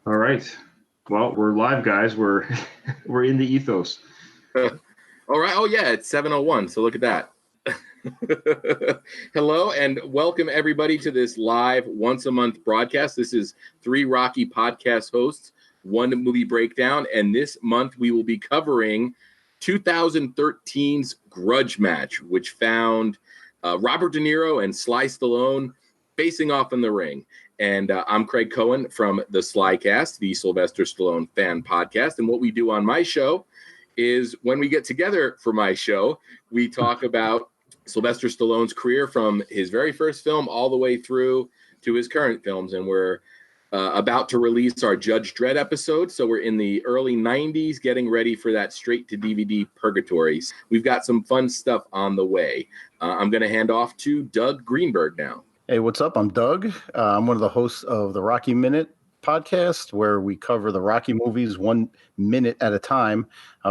All right. Well, we're live, guys. We're we're in the ethos. All right. Oh, yeah. It's 7:01. So look at that. Hello and welcome everybody to this live once a month broadcast. This is three Rocky podcast hosts, one movie breakdown. And this month we will be covering 2013's Grudge Match, which found Robert De Niro and Sly Stallone facing off in the ring. And I'm Craig Cohen from the Slycast, the Sylvester Stallone fan podcast. And what we do on my show is when we get together for my show, we talk about Sylvester Stallone's career from his very first film all the way through to his current films. And we're about to release our Judge Dredd episode. So we're in the early 90s getting ready for that straight to DVD purgatory. We've got some fun stuff on the way. I'm going to hand off to Doug Greenberg now. Hey, what's up? I'm Doug. I'm one of the hosts of the Rocky Minute podcast, where we cover the Rocky movies 1 minute at a time.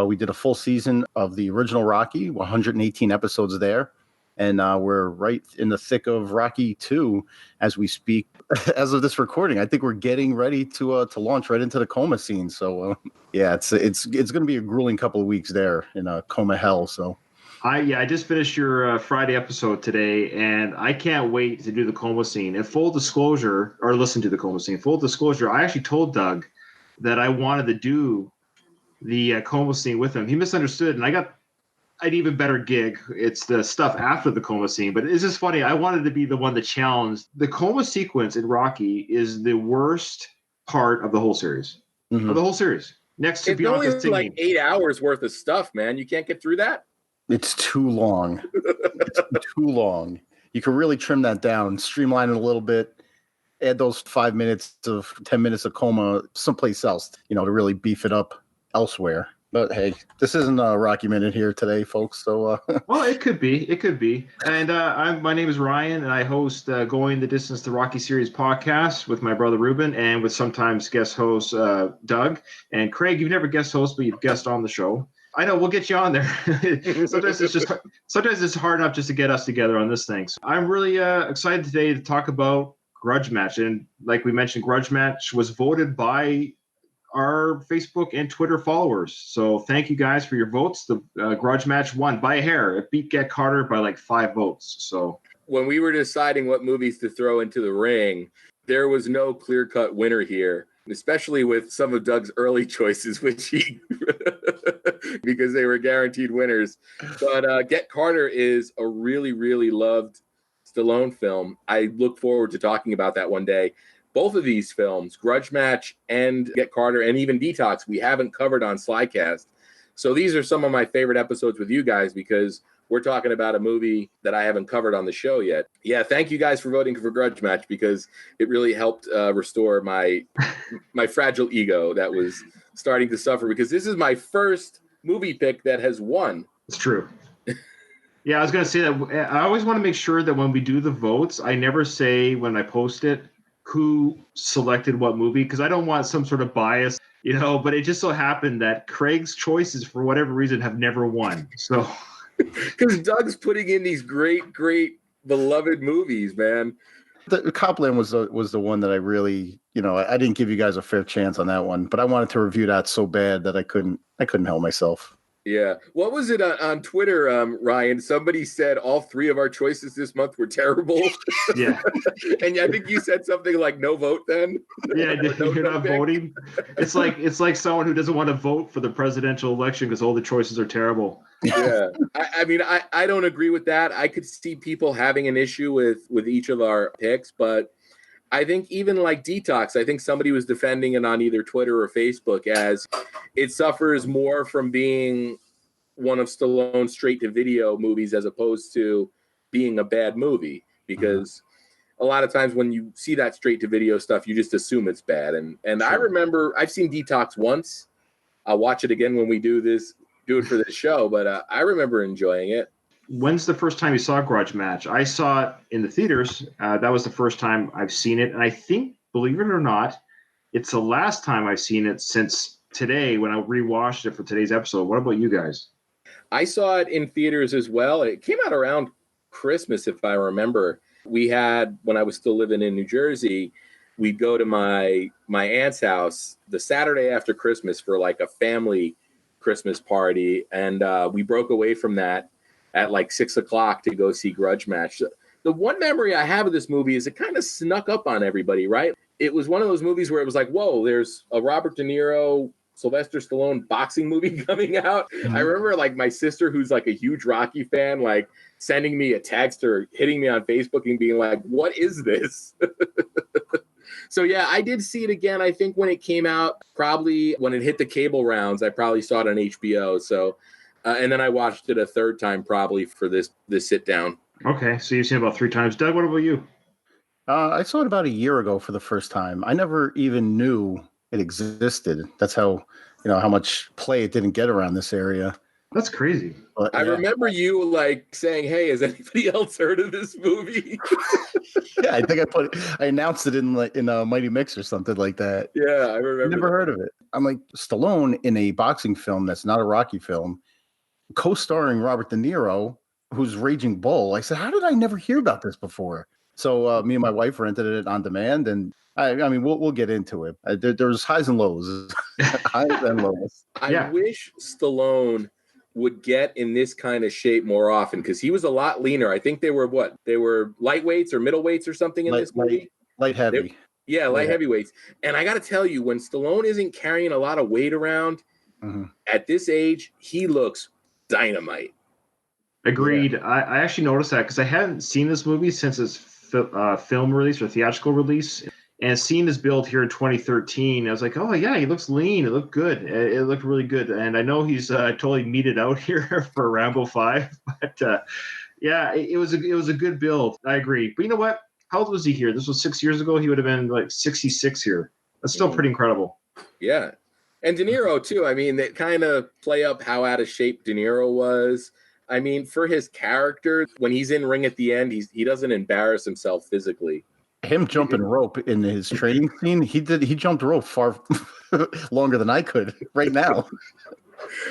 We did a full season of the original Rocky, 118 episodes there. And we're right in the thick of Rocky 2 as we speak. As of this recording, I think we're getting ready to launch right into the coma scene. So, yeah, it's going to be a grueling couple of weeks there in coma hell. So. I just finished your Friday episode today, and I can't wait to do the coma scene. And full disclosure, or listen to the coma scene. Full disclosure, I actually told Doug that I wanted to do the coma scene with him. He misunderstood, and I got an even better gig. It's the stuff after the coma scene, but it's just funny. I wanted to be the one that challenged. The coma sequence in Rocky is the worst part of the whole series. Mm-hmm. Of the whole series, next to it's only singing. Like 8 hours worth of stuff, man. You can't get through that. It's too long. It's too long. You can really trim that down, streamline it a little bit, add those 5 minutes to 10 minutes of coma someplace else, to really beef it up elsewhere. But hey, this isn't a Rocky Minute here today, folks. So, well, it could be. It could be. And my name is Ryan, and I host Going the Distance, the Rocky Series podcast with my brother Ruben, and with sometimes guest host Doug and Craig. You've never guest host, but you've guest on the show. I know, we'll get you on there. sometimes it's hard enough just to get us together on this thing. So I'm really excited today to talk about Grudge Match. And like we mentioned, Grudge Match was voted by our Facebook and Twitter followers. So thank you guys for your votes. The Grudge Match won by a hair. It beat Get Carter by like 5 votes. So when we were deciding what movies to throw into the ring, there was no clear-cut winner here, especially with some of Doug's early choices, which he because they were guaranteed winners. But Get Carter is a really, really loved Stallone film. I look forward to talking about that one day. Both of these films, Grudge Match and Get Carter, and even Detox, we haven't covered on Slycast. So these are some of my favorite episodes with you guys because we're talking about a movie that I haven't covered on the show yet. Yeah, thank you guys for voting for Grudge Match because it really helped restore my fragile ego that was starting to suffer, because this is my first movie pick that has won. It's true. Yeah, I was going to say that I always want to make sure that when we do the votes, I never say when I post it who selected what movie, because I don't want some sort of bias, but it just so happened that Craig's choices, for whatever reason, have never won. So, because Doug's putting in these great, great beloved movies, man. The Copland was the one that I really, I didn't give you guys a fair chance on that one, but I wanted to review that so bad that I couldn't help myself. Yeah. What was it on Twitter, Ryan? Somebody said all 3 of our choices this month were terrible. Yeah. And I think you said something like no vote then. Yeah, you're not voting. It's like someone who doesn't want to vote for the presidential election because all the choices are terrible. Yeah. I mean, I don't agree with that. I could see people having an issue with each of our picks, but I think even like Detox, I think somebody was defending it on either Twitter or Facebook as it suffers more from being one of Stallone's straight-to-video movies as opposed to being a bad movie. Because a lot of times when you see that straight-to-video stuff, you just assume it's bad. And sure. I remember I've seen Detox once. I'll watch it again when we do it for this show. But I remember enjoying it. When's the first time you saw Grudge Match? I saw it in the theaters. That was the first time I've seen it. And I think, believe it or not, it's the last time I've seen it since today when I rewatched it for today's episode. What about you guys? I saw it in theaters as well. It came out around Christmas, if I remember. We had, when I was still living in New Jersey, we'd go to my aunt's house the Saturday after Christmas for like a family Christmas party, and we broke away from that at like 6 o'clock to go see Grudge Match. The one memory I have of this movie is it kind of snuck up on everybody, right? It was one of those movies where it was like, whoa, there's a Robert De Niro, Sylvester Stallone boxing movie coming out. Mm-hmm. I remember like my sister, who's like a huge Rocky fan, like sending me a text or hitting me on Facebook and being like, what is this? So yeah, I did see it again. I think when it came out, probably when it hit the cable rounds, I probably saw it on HBO. So, and then I watched it a third time probably for this sit down. Okay, so you've seen it about 3 times. Doug, what about you? I saw it about a year ago for the first time. I never even knew it existed. That's how much play it didn't get around this area. That's crazy. But, I remember you like saying, "Hey, has anybody else heard of this movie?" Yeah, I think I announced it in a Mighty Mix or something like that. Yeah, I remember. Never heard of it. I'm like, Stallone in a boxing film that's not a Rocky film, co-starring Robert De Niro, who's Raging Bull. I said, how did I never hear about this before? So me and my wife rented it on demand, and I mean, we'll get into it. There's highs and lows, highs and lows. I wish Stallone would get in this kind of shape more often, because he was a lot leaner. I think they were lightweights or middleweights or something in this movie. Light heavy. Light heavyweights. And I got to tell you, when Stallone isn't carrying a lot of weight around at this age, he looks dynamite. Agreed. Yeah. I actually noticed that because I hadn't seen this movie since its film release or theatrical release. And seeing this build here in 2013, I was like, oh, yeah, he looks lean. It looked good. It looked really good. And I know he's totally meted out here for Rambo 5. But, yeah, it was a good build. I agree. But you know what? How old was he here? This was 6 years ago. He would have been like 66 here. That's still pretty incredible. Yeah. And De Niro, too. I mean, they kind of play up how out of shape De Niro was. I mean, for his character, when he's in ring at the end, he doesn't embarrass himself physically. Him jumping rope in his training scene, he jumped rope far longer than I could right now.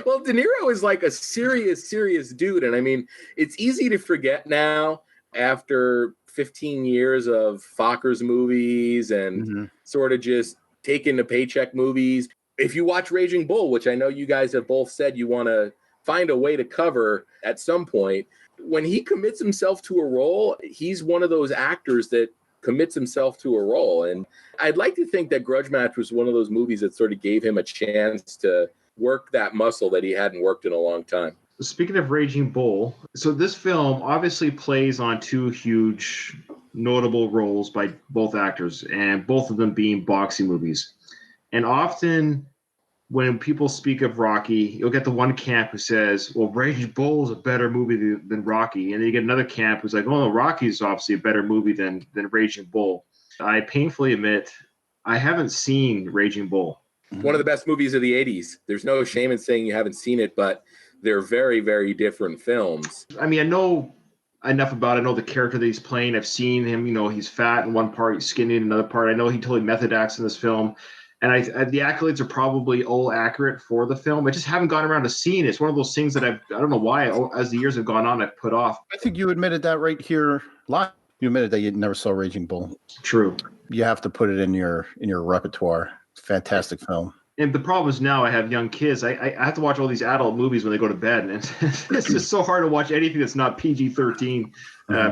Well, De Niro is like a serious dude. And I mean, it's easy to forget now after 15 years of Fokker's movies and sort of just taking the paycheck movies. If you watch Raging Bull, which I know you guys have both said you want to find a way to cover at some point, when he commits himself to a role, he's one of those actors that commits himself to a role. And I'd like to think that Grudge Match was one of those movies that sort of gave him a chance to work that muscle that he hadn't worked in a long time. Speaking of Raging Bull, so this film obviously plays on 2 huge notable roles by both actors, and both of them being boxing movies. And often when people speak of Rocky, you'll get the one camp who says, well, Raging Bull is a better movie than Rocky. And then you get another camp who's like, oh, no, Rocky is obviously a better movie than Raging Bull. I painfully admit I haven't seen Raging Bull. One of the best movies of the 80s. There's no shame in saying you haven't seen it, but they're very, very different films. I mean, I know enough about it. I know the character that he's playing. I've seen him, he's fat in one part, he's skinny in another part. I know he totally method acts in this film. And the accolades are probably all accurate for the film. I just haven't gotten around to seeing it. It's one of those things that I don't know why, as the years have gone on, I've put off. I think you admitted that right here live. You admitted that you never saw Raging Bull. True. You have to put it in your repertoire. It's a fantastic film. And the problem is now I have young kids. I have to watch all these adult movies when they go to bed. And it's just so hard to watch anything that's not PG-13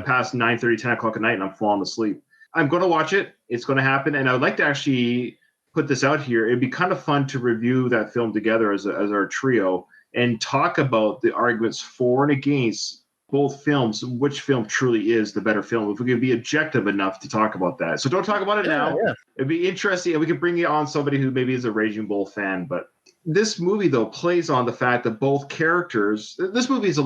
past 9:30, 10 o'clock at night, and I'm falling asleep. I'm going to watch it. It's going to happen. And I would like to actually put this out here. It'd be kind of fun to review that film together as our trio and talk about the arguments for and against both films, which film truly is the better film, if we could be objective enough to talk about that. So don't talk about it now. Yeah. It'd be interesting, and we could bring on somebody who maybe is a Raging Bull fan. But this movie, though, plays on the fact that both characters, this movie is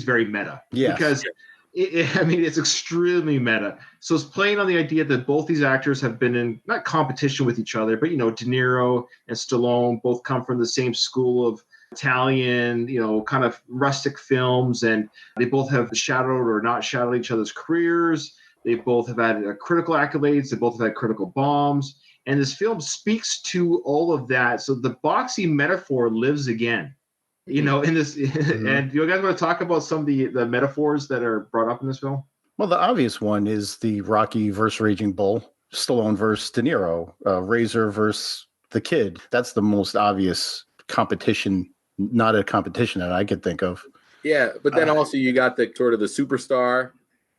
very meta. Yes. Because it's extremely meta. So it's playing on the idea that both these actors have been in, not competition with each other, but, De Niro and Stallone both come from the same school of Italian, kind of rustic films, and they both have shadowed or not shadowed each other's careers. They both have had critical accolades. They both have had critical bombs. And this film speaks to all of that. So the boxing metaphor lives again. In this, and you guys want to talk about some of the metaphors that are brought up in this film? Well, the obvious one is the Rocky versus Raging Bull. Stallone versus De Niro, Razor versus the Kid. That's the most obvious competition, not a competition that I could think of. Yeah, but then also you got the sort of the superstar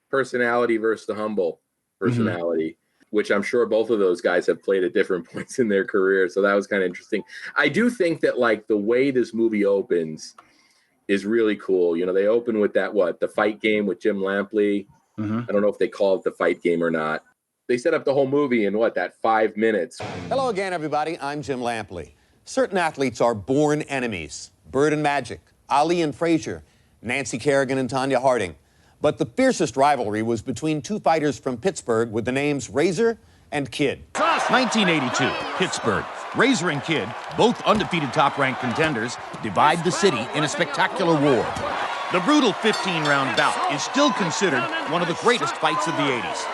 personality versus the humble personality, which I'm sure both of those guys have played at different points in their career. So that was kind of interesting. I do think that like the way this movie opens is really cool. You know, they open with that, the fight game with Jim Lampley. I don't know if they call it the fight game or not. They set up the whole movie in that 5 minutes. Hello again, everybody. I'm Jim Lampley. Certain athletes are born enemies. Bird and Magic, Ali and Frazier, Nancy Kerrigan and Tanya Harding. But the fiercest rivalry was between two fighters from Pittsburgh with the names Razor and Kid. 1982, Pittsburgh. Razor and Kid, both undefeated top-ranked contenders, divide the city in a spectacular war. The brutal 15-round bout is still considered one of the greatest fights of the 80s.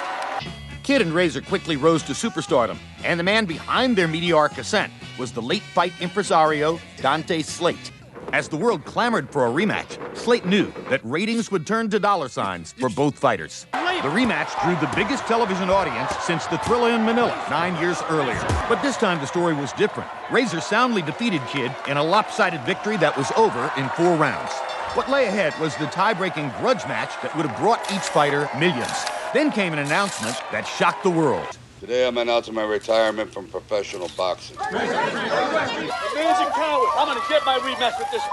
Kid and Razor quickly rose to superstardom, and the man behind their meteoric ascent was the late fight impresario Dante Slate. As the world clamored for a rematch, Slate knew that ratings would turn to dollar signs for both fighters. The rematch drew the biggest television audience since the Thrilla in Manila 9 years earlier. But this time the story was different. Razor soundly defeated Kid in a lopsided victory that was over in 4 rounds. What lay ahead was the tie-breaking grudge match that would have brought each fighter millions. Then came an announcement that shocked the world. Today I'm announcing my retirement from professional boxing. Man's a coward. I'm gonna get my rematch with this.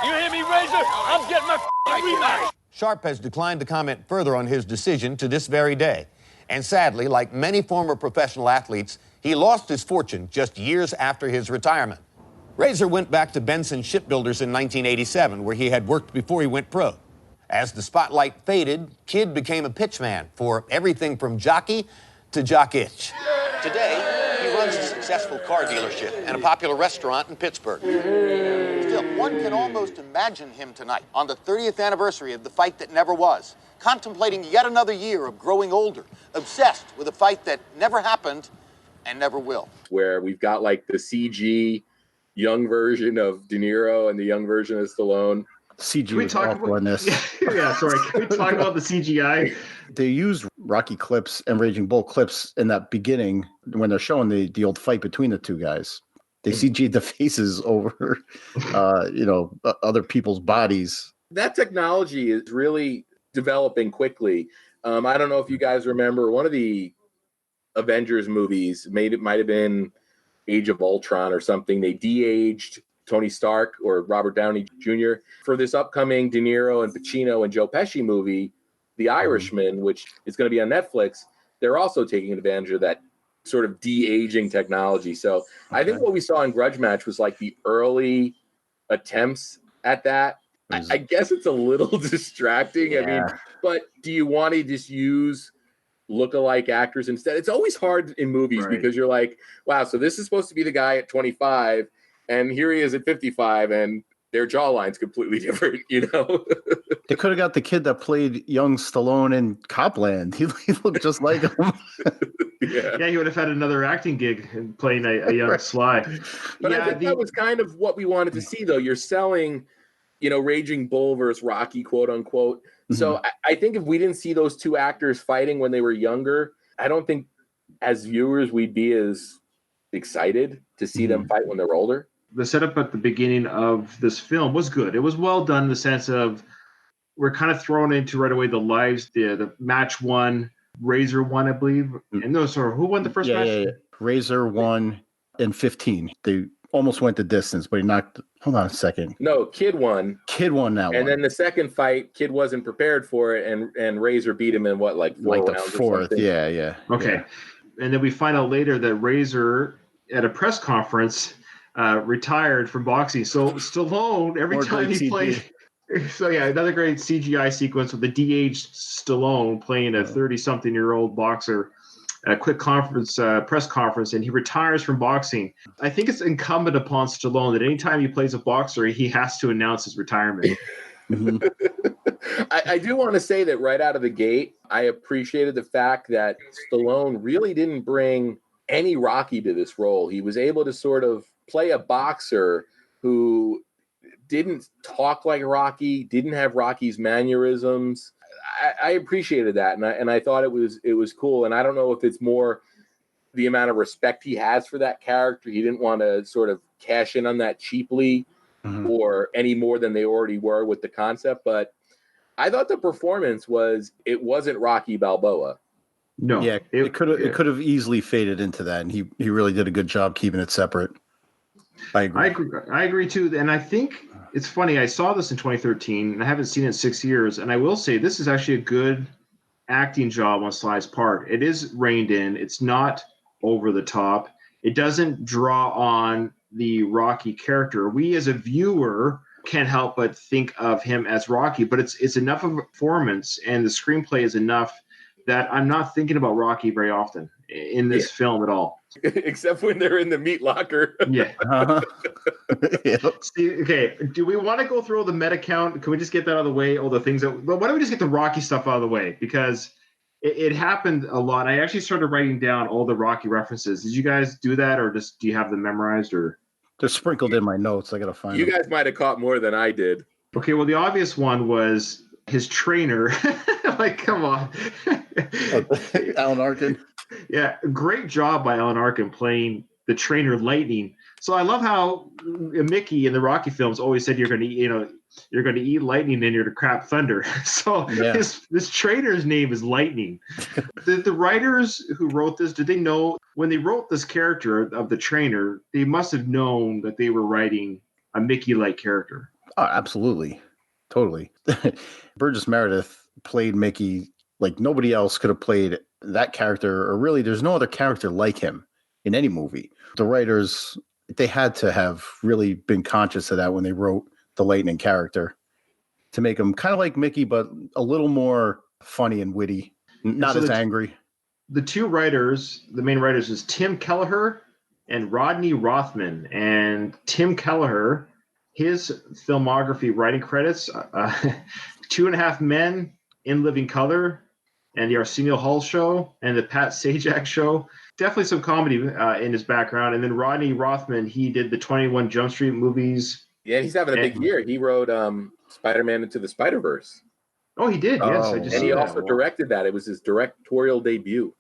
You hear me, Razor? I'm getting my rematch. Sharp has declined to comment further on his decision to this very day. And sadly, like many former professional athletes, he lost his fortune just years after his retirement. Razor went back to Benson Shipbuilders in 1987, where he had worked before he went pro. As the spotlight faded, Kid became a pitchman for everything from jockey to jock itch. Today, he runs a successful car dealership and a popular restaurant in Pittsburgh. Still, one can almost imagine him tonight, on the 30th anniversary of the fight that never was, contemplating yet another year of growing older, obsessed with a fight that never happened and never will. Where we've got like the CG young version of De Niro and the young version of Stallone. CG was awful in this. Yeah, sorry. Can we talk about the CGI? They used Rocky clips and Raging Bull clips in that beginning when they're showing the old fight between the two guys. They CG'd the faces over, other people's bodies. That technology is really developing quickly. I don't know if you guys remember one of the Avengers movies. It might have been Age of Ultron or something. They de-aged Tony Stark or Robert Downey Jr. for this upcoming De Niro and Pacino and Joe Pesci movie, The Irishman, which is going to be on Netflix. They're also taking advantage of that sort of de-aging technology. So I think what we saw in Grudge Match was like the early attempts at that. I guess it's a little distracting. Yeah. I mean, but do you want to just use lookalike actors instead? It's always hard in movies because you're like, wow, so this is supposed to be the guy at 25 and here he is at 55 and their jawline's completely different, you know? They could have got the kid that played young Stallone in Copland. He looked just like him. Yeah, he would have had another acting gig in playing a young Sly. But I think that was kind of what we wanted to see, though. You're selling, Raging Bull versus Rocky, quote unquote. Mm-hmm. So I think if we didn't see those two actors fighting when they were younger, I don't think as viewers we'd be as excited to see them fight when they're older. The setup at the beginning of this film was good. It was well done in the sense of we're kind of thrown into right away the lives. The match won, Razor won, I believe. And no, sorry, who won the first match? Yeah. Razor won in 15. They almost went the distance, but he knocked. Hold on a second. No, Kid won. Kid won that one. And then the second fight, Kid wasn't prepared for it, and Razor beat him in what, like 4 rounds? Like the fourth, yeah. Okay. Yeah. And then we find out later that Razor, at a press conference, retired from boxing. So Stallone, every time he played. So yeah, another great CGI sequence with the de-aged Stallone playing a 30-something-year-old boxer. A quick press conference, and he retires from boxing. I think it's incumbent upon Stallone that anytime he plays a boxer, he has to announce his retirement. I do want to say that right out of the gate, I appreciated the fact that Stallone really didn't bring any Rocky to this role. He was able to sort of play a boxer who didn't talk like Rocky, didn't have Rocky's mannerisms. I appreciated that, and I thought it was cool. And I don't know if it's more the amount of respect he has for that character. He didn't want to sort of cash in on that cheaply or any more than they already were with the concept. But I thought the performance wasn't Rocky Balboa. No. Yeah, it could have easily faded into that, and he really did a good job keeping it separate. I agree too. And I think it's funny. I saw this in 2013 and I haven't seen it in 6 years. And I will say this is actually a good acting job on Sly's part. It is reined in. It's not over the top. It doesn't draw on the Rocky character. We as a viewer can't help but think of him as Rocky, but it's enough of a performance and the screenplay is enough that I'm not thinking about Rocky very often in this film at all. Except when they're in the meat locker. Yeah. See, okay. Do we want to go through all the meta count? Can we just get that out of the way? All the things but why don't we just get the Rocky stuff out of the way? Because it happened a lot. I actually started writing down all the Rocky references. Did you guys do that, or just do you have them memorized, or they're sprinkled in my notes? I gotta find you them. guys might have caught more than I did. Okay, well, the obvious one was his trainer. Like, come on. Alan Arkin. Yeah, great job by Alan Arkin playing the trainer Lightning. So I love how Mickey in the Rocky films always said you're going to eat lightning and you're to crap thunder. So this trainer's name is Lightning. The writers who wrote this, did they know when they wrote this character of the trainer, they must have known that they were writing a Mickey-like character. Oh, absolutely. Totally. Burgess Meredith played Mickey like nobody else could have played that character, or really there's no other character like him in any movie. The writers, they had to have really been conscious of that when they wrote the Lightning character to make him kind of like Mickey, but a little more funny and witty, not as angry. The two writers, the main writers, is Tim Kelleher and Rodney Rothman. And Tim Kelleher, his filmography writing credits, 2.5 Men, In Living Color, and the Arsenio Hall Show, and the Pat Sajak Show. Definitely some comedy in his background. And then Rodney Rothman, he did the 21 Jump Street movies. Yeah, he's having a big year. He wrote Spider-Man Into the Spider-Verse. Oh, he did, yes. And he also directed that. It was his directorial debut.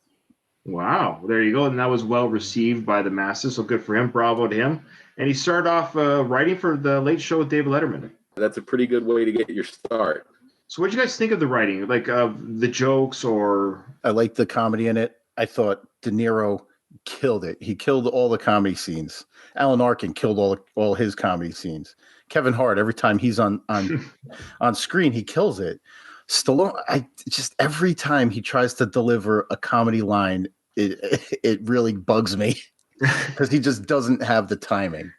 Wow, there you go. And that was well received by the masses, so good for him. Bravo to him. And he started off writing for The Late Show with David Letterman. That's a pretty good way to get your start. So what did you guys think of the writing? Like the jokes or? I liked the comedy in it. I thought De Niro killed it. He killed all the comedy scenes. Alan Arkin killed all his comedy scenes. Kevin Hart, every time he's on screen, he kills it. Stallone, every time he tries to deliver a comedy line, it really bugs me because he just doesn't have the timing.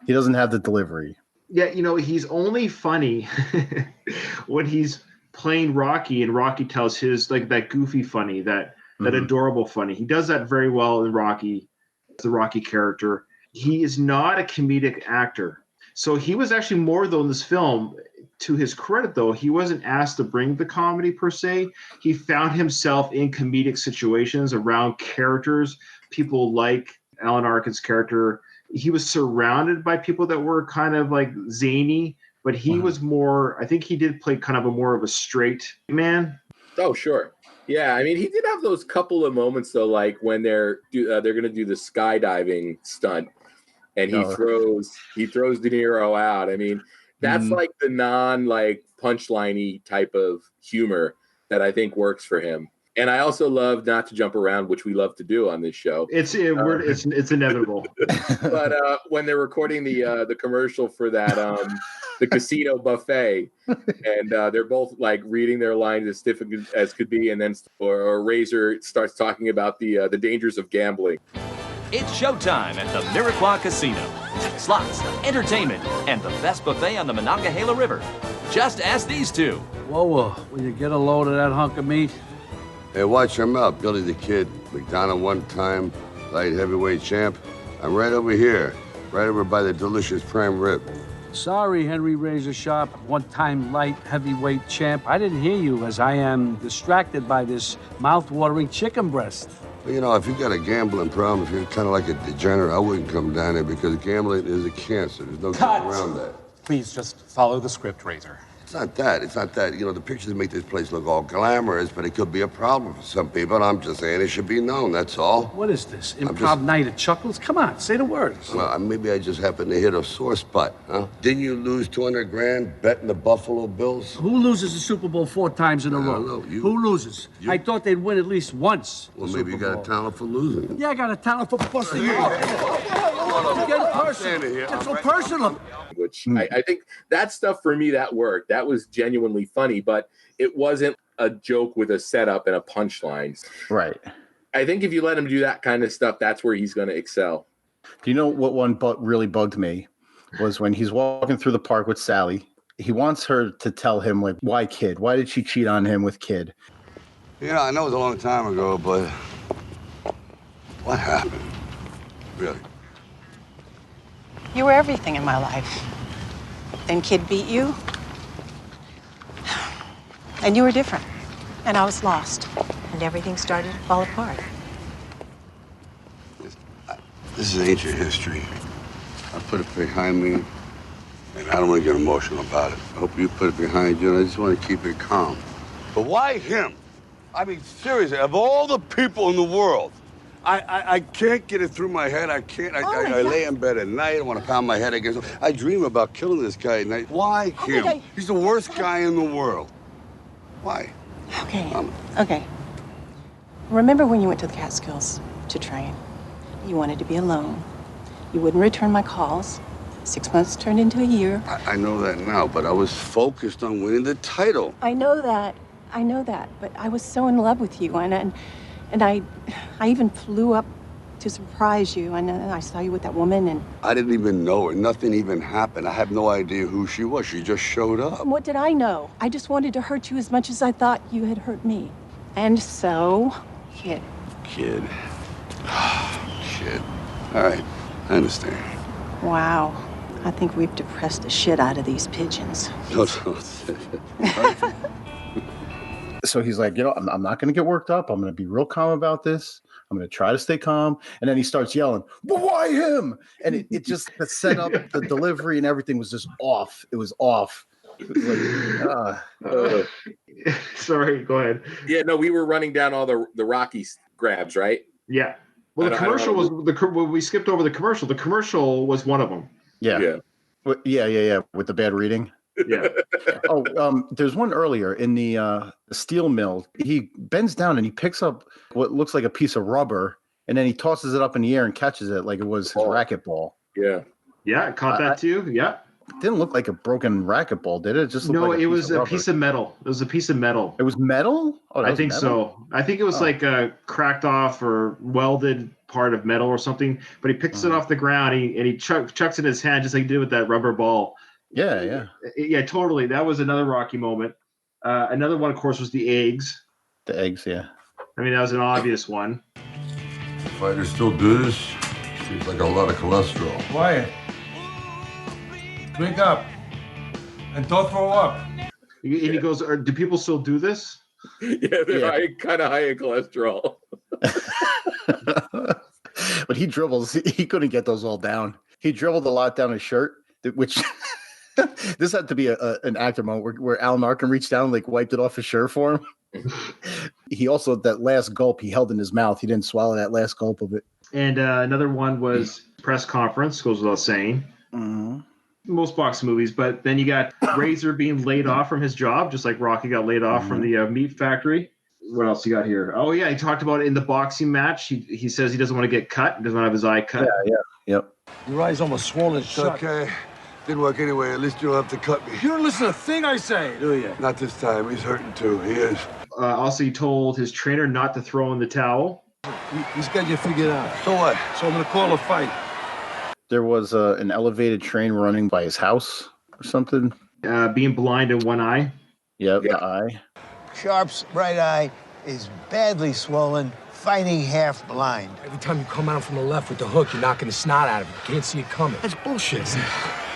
He doesn't have the delivery. Yeah, he's only funny when he's playing Rocky and Rocky tells his like that goofy funny, that adorable funny. He does that very well in Rocky, the Rocky character. He is not a comedic actor. So he was actually more, though, in this film, to his credit, though, he wasn't asked to bring the comedy per se. He found himself in comedic situations around characters, people like Alan Arkin's character. He was surrounded by people that were kind of like zany, but he was more, I think he did play kind of more of a straight man. Oh, sure. Yeah, I mean, he did have those couple of moments, though, like when they're going to do the skydiving stunt, and he throws De Niro out. I mean, that's like the punchline-y type of humor that I think works for him. And I also love not to jump around, which we love to do on this show. It's inevitable. But when they're recording the commercial for that the casino buffet, and they're both like reading their lines as stiff as could be, and then or Razor starts talking about the dangers of gambling. It's showtime at the Miraquois Casino. Slots, entertainment, and the best buffet on the Monongahela River. Just ask these two. Whoa, will you get a load of that hunk of meat? Hey, watch him out, Billy the Kid. McDonough one-time light heavyweight champ. I'm right over here, right over by the delicious prime rib. Sorry, Henry Razor Sharp, one-time light heavyweight champ. I didn't hear you as I am distracted by this mouth-watering chicken breast. Well, if you got a gambling problem, if you're kind of like a degenerate, I wouldn't come down here because gambling is a cancer. There's no getting around that. Please just follow the script, Razor. It's not that. It's not that. You know, the pictures make this place look all glamorous, but it could be a problem for some people. I'm just saying it should be known, that's all. What is this? Improv night at Chuckles? Come on, say the words. Well, maybe I just happened to hit a sore spot, huh? Didn't you lose 200 grand betting the Buffalo Bills? Who loses the Super Bowl 4 times in a row? No, you. Who loses? I thought they'd win at least once. Well, maybe you got a talent for losing. Yeah, I got a talent for busting you up. Get personal. Get so personal. Which I think that stuff for me, that worked. That was genuinely funny, but it wasn't a joke with a setup and a punchline. Right. I think if you let him do that kind of stuff, that's where he's going to excel. Do you know what one really bugged me was when he's walking through the park with Sally. He wants her to tell him, like, why Kid? Why did she cheat on him with Kid? You know, I know it was a long time ago, but what happened? Really? You were everything in my life. Then Kid beat you. And you were different. And I was lost. And everything started to fall apart. This is ancient history. I put it behind me, and I don't want to get emotional about it. I hope you put it behind you, and I just want to keep it calm. But why him? I mean, seriously, of all the people in the world, I can't get it through my head. I can't. I lay in bed at night. I want to pound my head against him. I dream about killing this guy at night. Why him? He's the worst guy in the world. Why? Okay. Okay. Remember when you went to the Catskills to train? You wanted to be alone. You wouldn't return my calls. 6 months turned into a year. I know that now, but I was focused on winning the title. I know that. I know that. But I was so in love with you, and I even flew up to surprise you, and I saw you with that woman, and... I didn't even know her. Nothing even happened. I have no idea who she was. She just showed up. What did I know? I just wanted to hurt you as much as I thought you had hurt me. And so, Kid. Kid. Shit. All right. I understand. Wow. I think we've depressed the shit out of these pigeons. No. So he's like, you know, I'm not going to get worked up. I'm going to be real calm about this. I'm going to try to stay calm. And then he starts yelling, but why him? And it just, the setup, the delivery and everything was just off. It was off. It was like, Sorry, go ahead. Yeah, no, we were running down all the Rocky grabs, right? Yeah. Well, the commercial was we skipped over the commercial. The commercial was one of them. Yeah. With the bad reading. Yeah. There's one earlier in the steel mill. He bends down and he picks up what looks like a piece of rubber, and then he tosses it up in the air and catches it like it was his racquetball. Yeah. Yeah, I caught that too. Yeah. It didn't look like a broken racquetball, did it? It just looked like it was a piece of metal. It was a piece of metal. It was metal? Oh, I think so. I think it was like a cracked off or welded part of metal or something. But he picks it off the ground and he chucks it in his hand just like he did with that rubber ball. Yeah. Yeah, totally. That was another Rocky moment. Another one, of course, was the eggs. The eggs, yeah. I mean, that was an obvious one. Fighters still do this? Seems like a lot of cholesterol. Quiet. Drink up. And don't throw up. And he goes, do people still do this? Yeah, they're kind of high in cholesterol. But he dribbles. He couldn't get those all down. He dribbled a lot down his shirt, which... This had to be an actor moment where Alan Arkin reached down and like wiped it off his shirt for him. He also, that last gulp he held in his mouth, he didn't swallow that last gulp of it. And another one was press conference, goes without saying. Mm-hmm. Most boxing movies, but then you got Razor being laid off from his job, just like Rocky got laid off from the meat factory. What else you got here? Oh yeah, he talked about it in the boxing match. He says he doesn't want to get cut, he doesn't want to have his eye cut. Yep. Your eye's almost swollen shut. Okay. Didn't work anyway. At least you don't have to cut me. You don't listen to a thing I say, do you? Not this time. He's hurting too. He is. Also, he told his trainer not to throw in the towel. He's got you figured out. So what? So I'm going to call a fight. There was an elevated train running by his house or something. Being blind in one eye. Yep, the eye. Sharp's right eye is badly swollen, fighting half blind. Every time you come out from the left with the hook, you're knocking the snot out of him. You can't see it coming. That's bullshit.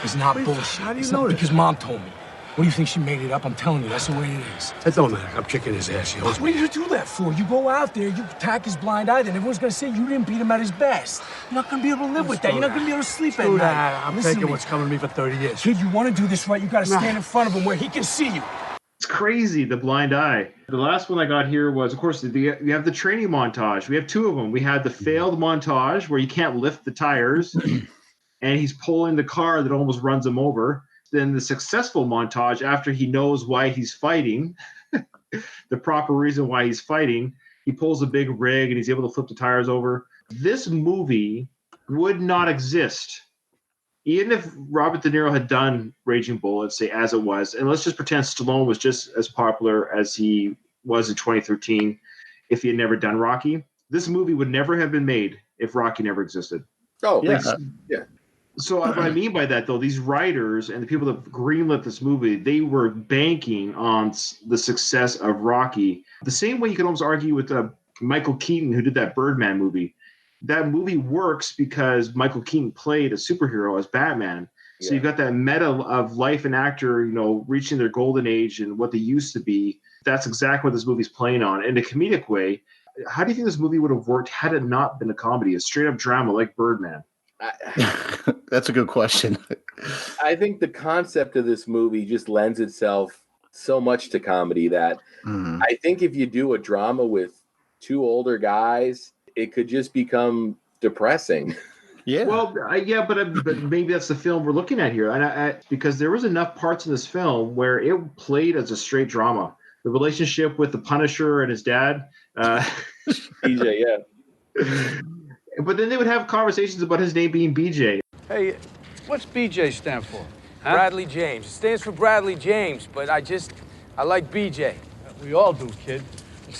It's not bullshit. How do you know that? Because Mom told me. What do you think, she made it up? I'm telling you, that's the way it is. That don't matter. I'm kicking his ass, yo. What do you do that for? You go out there, you attack his blind eye, then everyone's gonna say you didn't beat him at his best. You're not gonna be able to live with that. You're not gonna be able to sleep at night. I'm taking what's coming to me for 30 years. Kid, you want to do this right, you gotta stand in front of him where he can see you. It's crazy, the blind eye. The last one I got here was, of course, you have the training montage. We have two of them. We had the failed montage where you can't lift the tires, and he's pulling the car that almost runs him over. Then the successful montage after he knows why he's fighting, the proper reason why he's fighting. He pulls a big rig and he's able to flip the tires over. This movie would not exist even if Robert De Niro had done Raging Bull, let's say, as it was, and let's just pretend Stallone was just as popular as he was in 2013 if he had never done Rocky. This movie would never have been made if Rocky never existed. Oh, Like, yeah. So what I mean by that, though, these writers and the people that greenlit this movie, they were banking on the success of Rocky. The same way you could almost argue with Michael Keaton, who did that Birdman movie. That movie works because Michael Keaton played a superhero as Batman. So you've got that meta of life and actor, reaching their golden age and what they used to be. That's exactly what this movie's playing on. In a comedic way, how do you think this movie would have worked had it not been a comedy, a straight-up drama like Birdman? That's a good question. I think the concept of this movie just lends itself so much to comedy that I think if you do a drama with two older guys, it could just become depressing. Yeah. Well, but maybe that's the film we're looking at here, and because there was enough parts in this film where it played as a straight drama. The relationship with the Punisher and his dad, BJ, yeah. But then they would have conversations about his name being BJ. Hey, what's BJ stand for? Huh? Bradley James. It stands for Bradley James, but I like BJ. We all do, kid.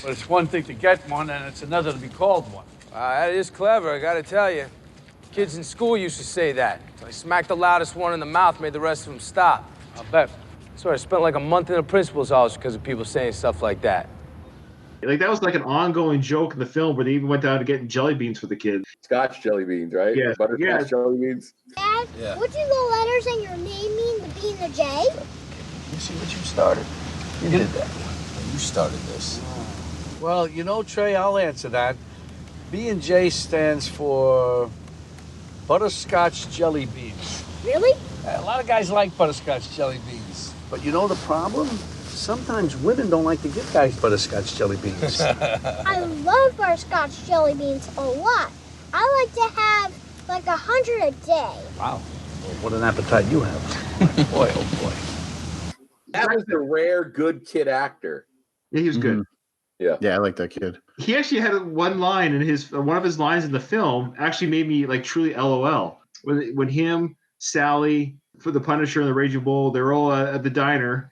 But it's one thing to get one, and it's another to be called one. That is clever, I gotta tell you. Kids in school used to say that. So I smacked the loudest one in the mouth, made the rest of them stop. I'll bet. So I spent like a month in the principal's office because of people saying stuff like that. Like that was like an ongoing joke in the film where they even went down to getting jelly beans for the kids. Scotch jelly beans, right? Yeah. Butterscotch jelly beans. Dad, what do the letters in your name mean, the B and the J? You see what you started? You did that. You started this. Well, Trey, I'll answer that. B&J stands for butterscotch jelly beans. Really? A lot of guys like butterscotch jelly beans. But you know the problem? Sometimes women don't like to give guys butterscotch jelly beans. I love butterscotch jelly beans a lot. I like to have like 100 a day. Wow. Well, what an appetite you have. Boy, oh boy. That was the rare good kid actor. Yeah, he was good. Yeah. Yeah, I like that kid. He actually had one line in one of his lines in the film actually made me like truly LOL. When him, Sally, for the Punisher and the Raging Bull, they're all at the diner.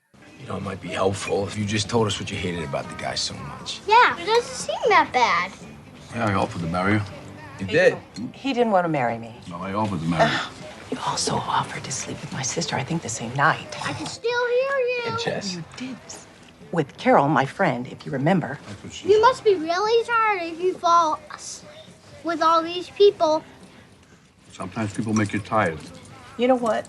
It might be helpful if you just told us what you hated about the guy so much. Yeah, it doesn't seem that bad. Yeah, I offered to marry you. You did? He didn't want to marry me. No, I offered to marry you. You also offered to sleep with my sister, I think the same night. I can still hear you. And Jess. You did. With Carol, my friend, if you remember. You must be really tired if you fall asleep with all these people. Sometimes people make you tired. You know what?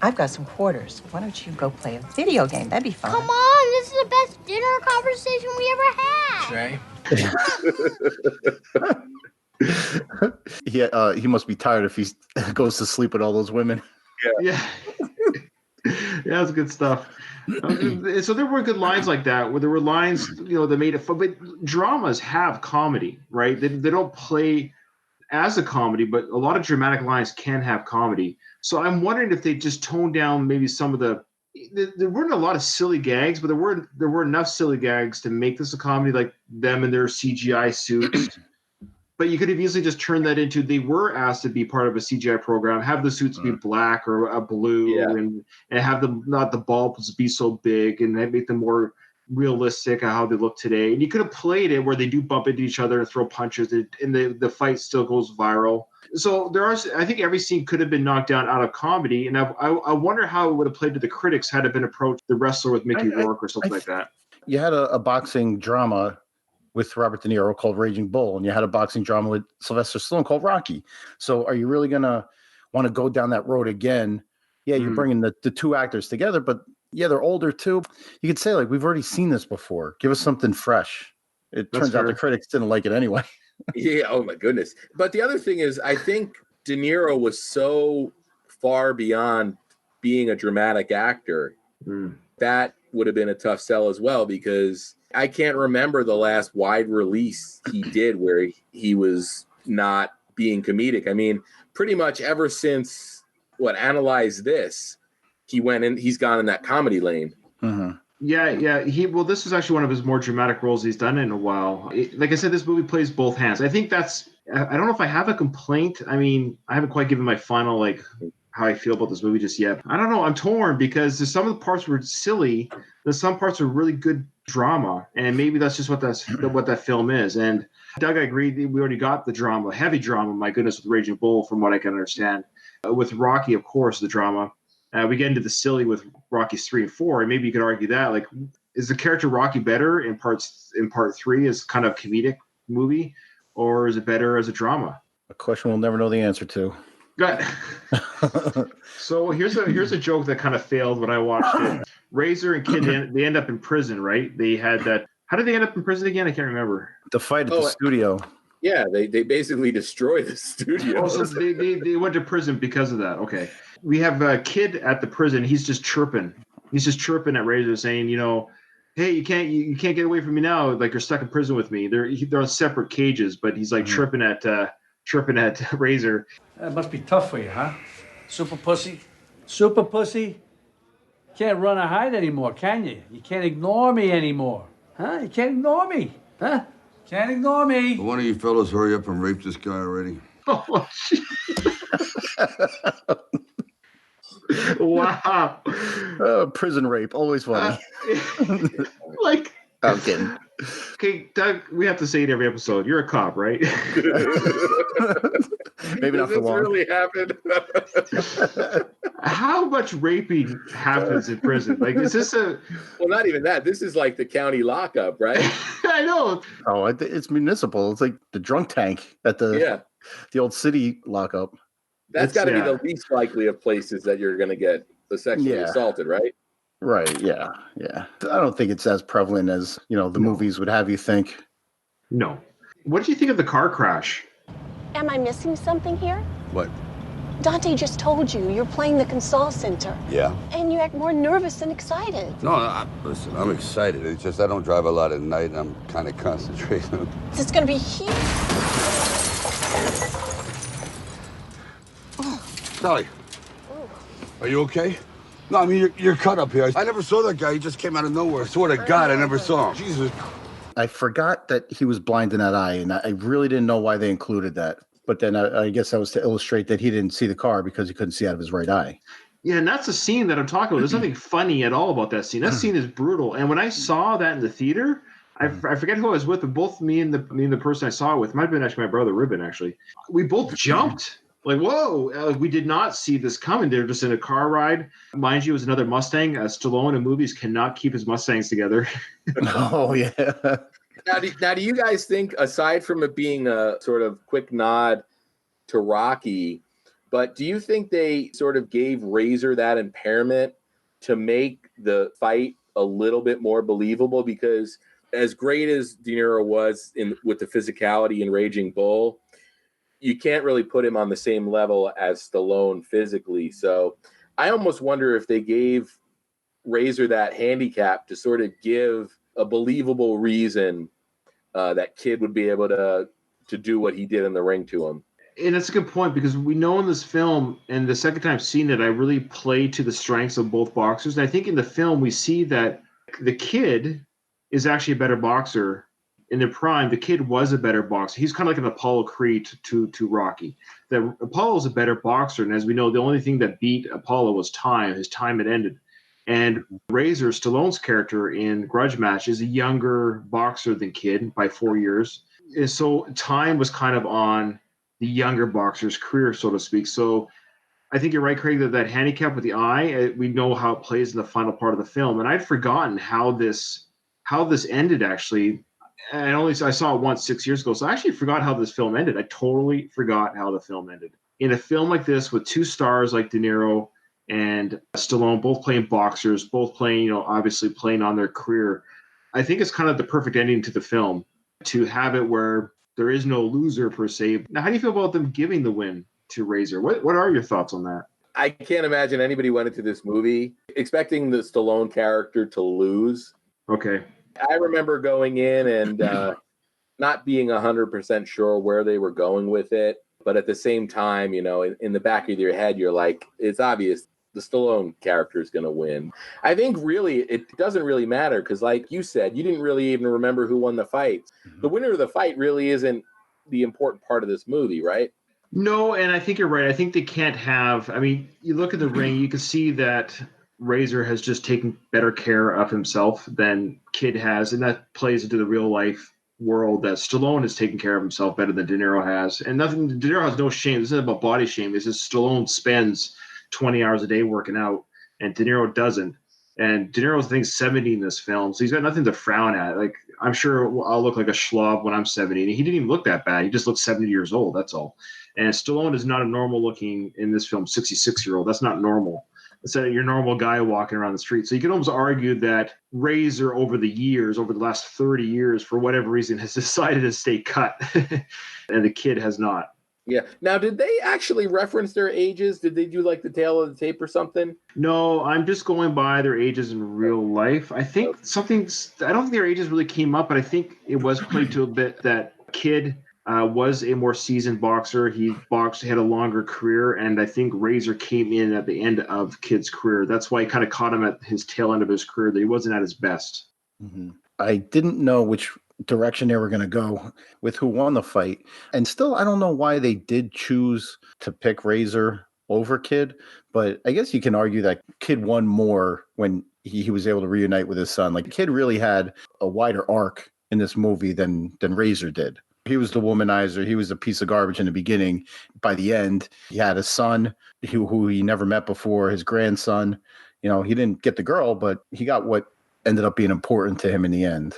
I've got some quarters. Why don't you go play a video game? That'd be fun. Come on, this is the best dinner conversation we ever had. Trey? He must be tired if he goes to sleep with all those women. Yeah. Yeah, that's good stuff. So there were good lines like that, where there were lines, that made it fun. But dramas have comedy, right? They don't play as a comedy, but a lot of dramatic lines can have comedy. So I'm wondering if they just toned down maybe some of there weren't a lot of silly gags, but there were enough silly gags to make this a comedy, like them in their CGI suits. But you could have easily just turned that into they were asked to be part of a CGI program, have the suits be black or a blue, and have them not the bulbs be so big, and make them more realistic of how they look today. And you could have played it where they do bump into each other and throw punches, and the fight still goes viral. So I think every scene could have been knocked down out of comedy, and I wonder how it would have played to the critics had it been approached The Wrestler with Mickey Rourke or something like that. You had a boxing drama with Robert De Niro called Raging Bull, and you had a boxing drama with Sylvester Stallone called Rocky. So are you really going to want to go down that road again? Yeah, you're bringing the two actors together, but Yeah, they're older too. You could say, like, we've already seen this before. Give us something fresh. It That's turns out the fair. critics didn't like it anyway. Yeah. Oh my goodness. But the other thing is, I think De Niro was so far beyond being a dramatic actor. That would have been a tough sell as well, because I can't remember the last wide release he did where he was not being comedic. I mean, pretty much ever since Analyze This, he's gone in that comedy lane. Yeah. This is actually one of his more dramatic roles he's done in a while. Like I said, this movie plays both hands. I think I don't know if I have a complaint. I mean, I haven't quite given my final, like, how I feel about this movie just yet. I don't know. I'm torn because there's some of the parts were silly. There's some parts are really good drama, and maybe that's just what that film is. And Doug, I agree. We already got the drama, heavy drama. My goodness, with Raging Bull, from what I can understand. With Rocky, of course, the drama. We get into the silly with Rockies 3 and 4, and maybe you could argue that, like, is the character Rocky better in part 3 as kind of comedic movie, or is it better as a drama? A question we'll never know the answer to. Good. So here's a joke that kind of failed when I watched it. Razor and Kid, they end up in prison, right? They had that. How did they end up in prison again? I can't remember. The fight at the studio. Yeah, they basically destroy the studio. Oh, so they went to prison because of that. Okay. We have a Kid at the prison. He's just chirping. He's just chirping at Razor, saying, hey, you can't get away from me now. Like, you're stuck in prison with me. They're on separate cages, but he's like chirping at Razor. That must be tough for you, huh? Super pussy? Super pussy? Can't run or hide anymore, can you? You can't ignore me anymore. Huh? You can't ignore me. Huh? Can't ignore me. One of you fellas hurry up and rape this guy already. Oh, wow. Prison rape, always funny. Like, I'm kidding. Okay, Doug, we have to say it every episode. You're a cop, right? Maybe not for long. Really happened? How much raping happens in prison? Like, is this a... Well, not even that. This is like the county lockup, right? I know. Oh, it's municipal. It's like the drunk tank at the old city lockup. That's got to be the least likely of places that you're going to get sexually assaulted, right? Right, yeah. I don't think it's as prevalent as, the movies would have you think. No. What do you think of the car crash? Am I missing something here? What? Dante just told you you're playing the Console Center. Yeah. And you act more nervous than excited. No, listen, I'm excited. It's just I don't drive a lot at night, and I'm kind of concentrating. This is going to be huge. Sally, are you okay? No, I mean, you're cut up here. I never saw that guy. He just came out of nowhere. I swear to God, I never saw him. Jesus. I forgot that he was blind in that eye, and I really didn't know why they included that. But then I guess that was to illustrate that he didn't see the car because he couldn't see out of his right eye. Yeah, and that's the scene that I'm talking about. There's nothing funny at all about that scene. That scene is brutal. And when I saw that in the theater, I forget who I was with, but both me and the person I saw it with, might have been actually my brother Ruben, actually. We both jumped. Like, whoa, we did not see this coming. They're just in a car ride. Mind you, it was another Mustang. Stallone in movies cannot keep his Mustangs together. Oh, yeah. Now, do you guys think, aside from it being a sort of quick nod to Rocky, but do you think they sort of gave Razor that impairment to make the fight a little bit more believable? Because as great as De Niro was with the physicality in Raging Bull, you can't really put him on the same level as Stallone physically. So I almost wonder if they gave Razor that handicap to sort of give a believable reason that Kid would be able to do what he did in the ring to him. And that's a good point, because we know in this film, and the second time I've seen it, I really played to the strengths of both boxers. And I think in the film we see that the Kid is actually a better boxer. In their prime, the Kid was a better boxer. He's kind of like an Apollo Creed to Rocky. That Apollo's a better boxer, and as we know, the only thing that beat Apollo was time. His time had ended. And Razor, Stallone's character in Grudge Match, is a younger boxer than Kid by 4 years. And so time was kind of on the younger boxer's career, so to speak. So I think you're right, Craig, that handicap with the eye, we know how it plays in the final part of the film. And I'd forgotten how this ended, actually. And I saw it once 6 years ago, so I actually forgot how this film ended. I totally forgot how the film ended. In a film like this with two stars like De Niro and Stallone, both playing boxers, both playing, obviously playing on their career. I think it's kind of the perfect ending to the film to have it where there is no loser per se. Now, how do you feel about them giving the win to Razor? What are your thoughts on that? I can't imagine anybody went into this movie expecting the Stallone character to lose. Okay. I remember going in and not being 100% sure where they were going with it. But at the same time, in the back of your head, you're like, it's obvious the Stallone character is going to win. I think really it doesn't really matter because, like you said, you didn't really even remember who won the fight. The winner of the fight really isn't the important part of this movie, right? No, and I think you're right. I think they can't have. I mean, you look at the ring, you can see that Razor has just taken better care of himself than Kid has, and that plays into the real life world that Stallone has taken care of himself better than De Niro has. And nothing, De Niro has no shame. This isn't about body shame. This is Stallone spends 20 hours a day working out, and De Niro doesn't. And De Niro's, I think, 70 in this film, so he's got nothing to frown at. Like, I'm sure I'll look like a schlub when I'm 70. And he didn't even look that bad. He just looked 70 years old. That's all. And Stallone is not a normal looking, in this film, 66-year-old. That's not normal. It's your normal guy walking around the street. So you can almost argue that Razor over the years, over the last 30 years, for whatever reason, has decided to stay cut. And the Kid has not. Yeah. Now, did they actually reference their ages? Did they do like the tail of the tape or something? No, I'm just going by their ages in real life. I think I don't think their ages really came up, but I think it was played to a bit that Kid was a more seasoned boxer. He had a longer career, and I think Razor came in at the end of Kid's career. That's why he kind of caught him at his tail end of his career, that he wasn't at his best. Mm-hmm. I didn't know which direction they were going to go with who won the fight. And still, I don't know why they did choose to pick Razor over Kid, but I guess you can argue that Kid won more when he was able to reunite with his son. Like, Kid really had a wider arc in this movie than Razor did. He was the womanizer. He was a piece of garbage in the beginning. By the end, he had a son who he never met before, his grandson. He didn't get the girl, but he got what ended up being important to him in the end.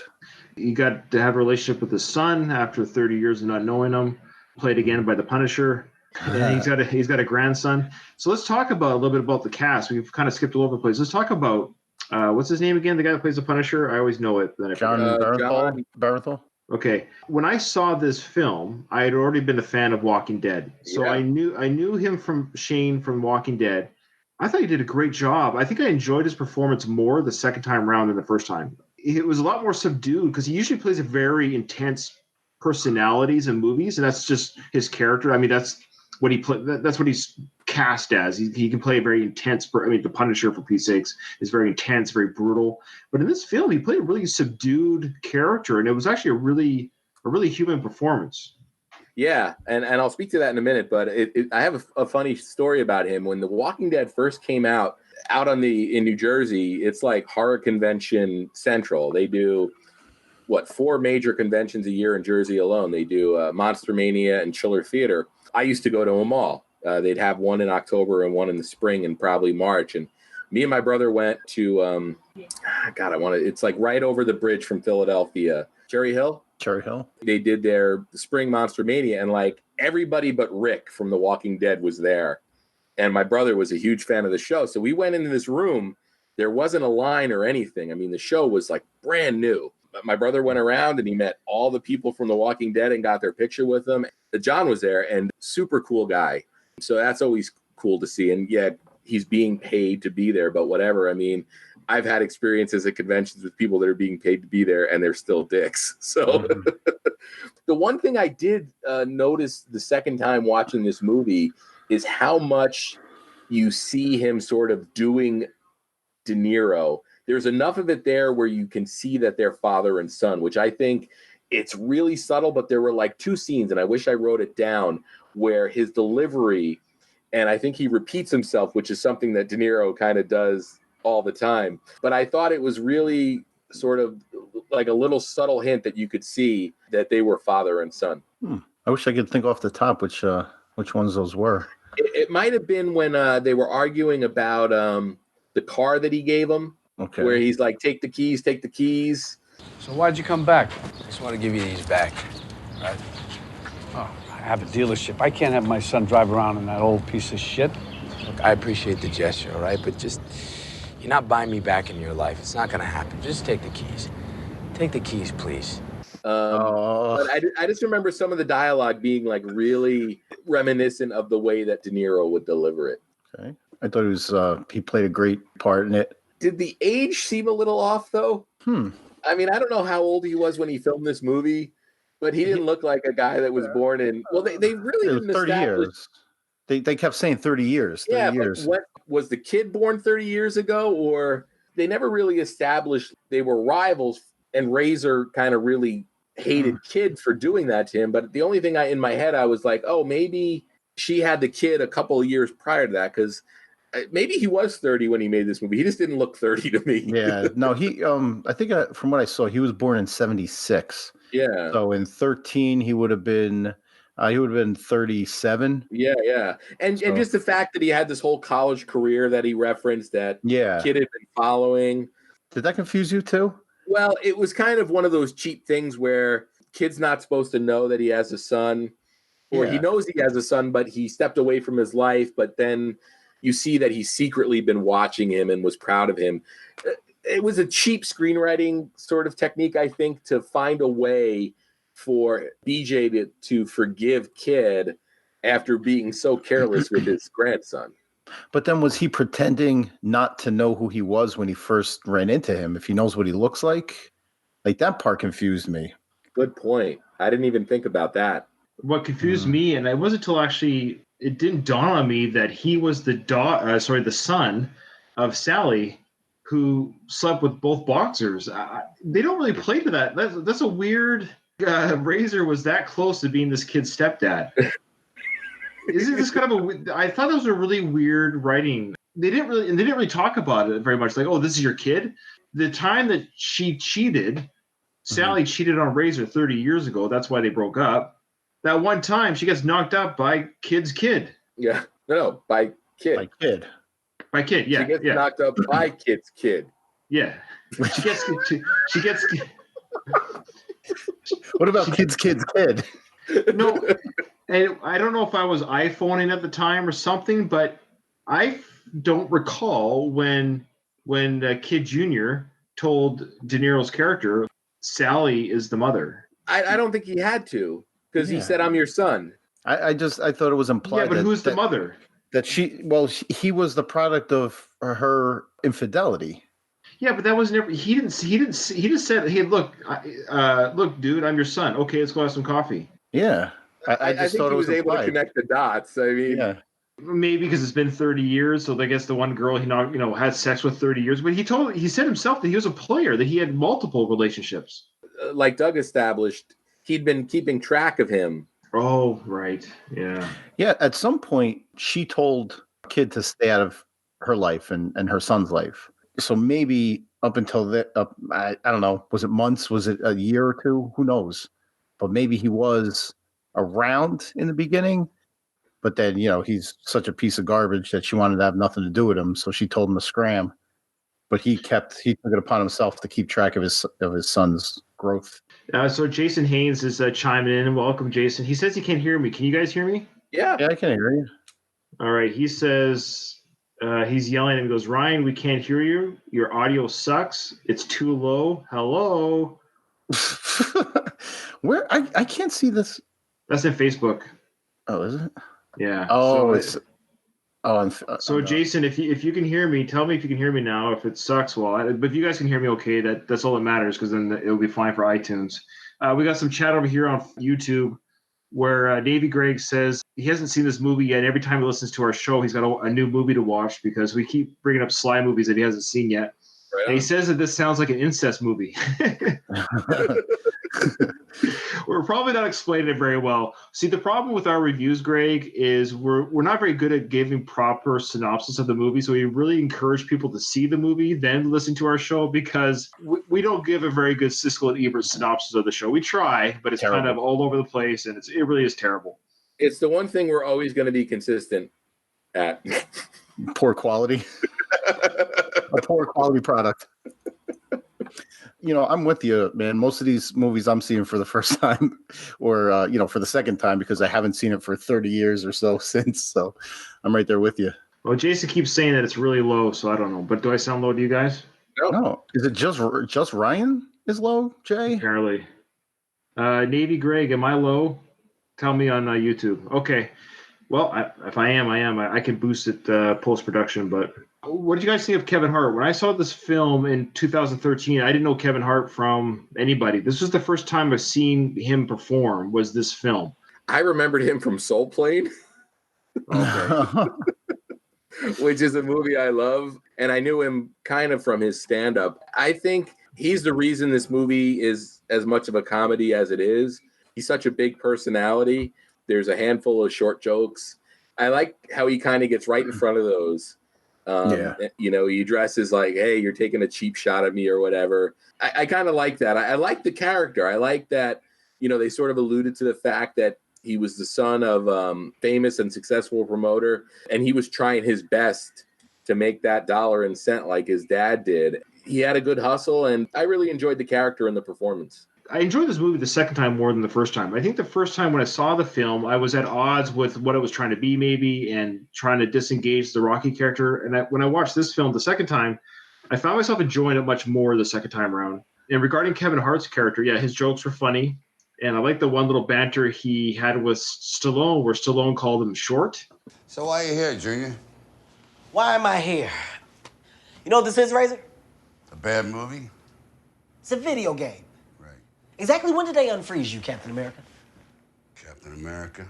He got to have a relationship with his son after 30 years of not knowing him, played again by the Punisher. And he's got a grandson. So let's talk a little bit about the cast. We've kind of skipped all over the place. Let's talk about, what's his name again? The guy that plays the Punisher? I always know it. John Bernthal. Okay. When I saw this film, I had already been a fan of Walking Dead. So I knew him from Shane from Walking Dead. I thought he did a great job. I think I enjoyed his performance more the second time around than the first time. It was a lot more subdued because he usually plays a very intense personalities in movies, and that's just his character. I mean, that's what he that's what he's cast as. He can play a very intense. The Punisher, for Pete's sakes, is very intense, very brutal. But in this film, he played a really subdued character, and it was actually a really human performance. Yeah, and I'll speak to that in a minute. But I have a funny story about him. When The Walking Dead first came out in New Jersey, it's like horror convention central. They do 4 major conventions a year in Jersey alone. They do Monster Mania and Chiller Theater. I used to go to them all. They'd have one in October and one in the spring and probably March. And me and my brother went to it's like right over the bridge from Philadelphia, Cherry Hill. They did their spring Monster Mania, and like everybody but Rick from The Walking Dead was there. And my brother was a huge fan of the show. So we went into this room. There wasn't a line or anything. I mean, the show was like brand new. But my brother went around and he met all the people from The Walking Dead and got their picture with them. John was there, and super cool guy. So that's always cool to see. And yeah, he's being paid to be there, but whatever. I mean, I've had experiences at conventions with people that are being paid to be there and they're still dicks. So the one thing I did notice the second time watching this movie is how much you see him sort of doing De Niro. There's enough of it there where you can see that they're father and son, which I think it's really subtle, but there were like 2 scenes, and I wish I wrote it down, where his delivery, and I think he repeats himself, which is something that De Niro kind of does all the time. But I thought it was really sort of like a little subtle hint that you could see that they were father and son. I wish I could think off the top which ones those were. It might have been when they were arguing about the car that he gave him, where he's like, take the keys. So why'd you come back? I just want to give you these back, right? Oh, I have a dealership. I can't have my son drive around in that old piece of shit. Look, I appreciate the gesture, all right? But just, you're not buying me back in your life. It's not gonna happen. Just take the keys. Take the keys, please. But I just remember some of the dialogue being like really reminiscent of the way that De Niro would deliver it. Okay. I thought he played a great part in it. Did the age seem a little off though? I mean, I don't know how old he was when he filmed this movie, but he didn't look like a guy that was born in. Well, they really didn't 30 establish. years. They kept saying 30 years. 30 Yeah, years. but what was the kid born 30 years ago, or they never really established they were rivals, and Razor kind of really hated Kid for doing that to him. But the only thing in my head, I was like, oh, maybe she had the kid a couple of years prior to that, because maybe he was 30 when he made this movie. He just didn't look 30 to me. Yeah, no, he. I think from what I saw, he was born in 76. Yeah. So in 13, he would have been 37. Yeah. And just the fact that he had this whole college career that he referenced that Kid had been following. Did that confuse you too? Well, it was kind of one of those cheap things where Kid's not supposed to know that he has a son, or he knows he has a son, but he stepped away from his life. But then you see that he's secretly been watching him and was proud of him. It was a cheap screenwriting sort of technique, I think, to find a way for BJ to forgive Kid after being so careless with his grandson. But then was he pretending not to know who he was when he first ran into him? If he knows what he looks like that part confused me. Good point. I didn't even think about that. What confused me, and it wasn't until actually it didn't dawn on me that he was the son of Sally, who slept with both boxers. They don't really play to that. That's a weird. Razor was that close to being this kid's stepdad. Isn't this kind of I thought that was a really weird writing. They didn't really talk about it very much. Like, oh, this is your kid. The time that she cheated, Sally cheated on Razor 30 years ago. That's why they broke up. That one time she gets knocked up by Kid's kid. Yeah, no, by Kid. By Kid. Yeah, she gets knocked up by Kid's kid. Yeah, she gets. What about Kid's kid? No, and I don't know if I was iPhoning at the time or something, but I don't recall when Kid Jr. told De Niro's character Sally is the mother. I don't think he had to, because he said, "I'm your son." I thought it was implied. Yeah, but who's the mother? That he was the product of her infidelity. Yeah, but that was never. He just said, "Hey, look, dude, I'm your son. Okay, let's go have some coffee." Yeah, I just think thought he was able implied. to connect the dots. I mean, maybe because it's been 30 years. So I guess the one girl he had sex with 30 years, but he said himself that he was a player, that he had multiple relationships. Like Doug established, he'd been keeping track of him. Oh, right. Yeah. Yeah. At some point, she told Kid to stay out of her life and her son's life. So maybe up until that, I don't know. Was it months? Was it a year or two? Who knows? But maybe he was around in the beginning. But then, he's such a piece of garbage that she wanted to have nothing to do with him. So she told him to scram. But he took it upon himself to keep track of his son's growth. So Jason Haynes is chiming in. Welcome, Jason. He says he can't hear me. Can you guys hear me? Yeah, I can hear you. All right. He says he's yelling and goes, "Ryan, we can't hear you. Your audio sucks. It's too low. Hello." Where I can't see this. That's in Facebook. Oh, is it? Yeah. Oh, so Jason, if you can hear me, tell me if you can hear me now. If it sucks, but if you guys can hear me, okay, that's all that matters, because then it'll be fine for iTunes. We got some chat over here on YouTube where Davey Gregg says he hasn't seen this movie yet. Every time he listens to our show, he's got a new movie to watch because we keep bringing up Sly movies that he hasn't seen yet. Right. And he says that this sounds like an incest movie. We're probably not explaining it very well. See, the problem with our reviews, Greg, is we're not very good at giving proper synopsis of the movie. So we really encourage people to see the movie, then listen to our show, because we don't give a very good Siskel and Ebert synopsis of the show. We try, but it's terrible. Kind of all over the place, and it really is terrible. It's the one thing we're always going to be consistent at. Poor quality. A poor quality product. I'm with you, man. Most of these movies I'm seeing for the first time or, for the second time because I haven't seen it for 30 years or so since. So I'm right there with you. Well, Jason keeps saying that it's really low, so I don't know. But do I sound low to you guys? No. Is it just Ryan is low, Jay? Apparently. Navy Greg, am I low? Tell me on YouTube. Okay. Well, if I am, I can boost it post-production. But what did you guys think of Kevin Hart? When I saw this film in 2013, I didn't know Kevin Hart from anybody. This was the first time I've seen him perform, was this film. I remembered him from Soul Plane. Okay. Which is a movie I love. And I knew him kind of from his stand-up. I think he's the reason this movie is as much of a comedy as it is. He's such a big personality. There's a handful of short jokes. I like how he kind of gets right in front of those. You know, he dresses like, hey, you're taking a cheap shot at me or whatever. I kind of like that. I like the character. I like that, you know, they sort of alluded to the fact that he was the son of famous and successful promoter, and he was trying his best to make that dollar and cent like his dad did. He had a good hustle, and I really enjoyed the character and the performance. I enjoyed this movie the second time more than the first time. I think the first time when I saw the film, I was at odds with what it was trying to be maybe and trying to disengage the Rocky character. And when I watched this film the second time, I found myself enjoying it much more the second time around. And regarding Kevin Hart's character, yeah, his jokes were funny. And I like the one little banter he had with Stallone where Stallone called him short. So why are you here, Junior? Why am I here? You know what this is, Razor? A bad movie? It's a video game. Right. Exactly when did they unfreeze you, Captain America? Captain America?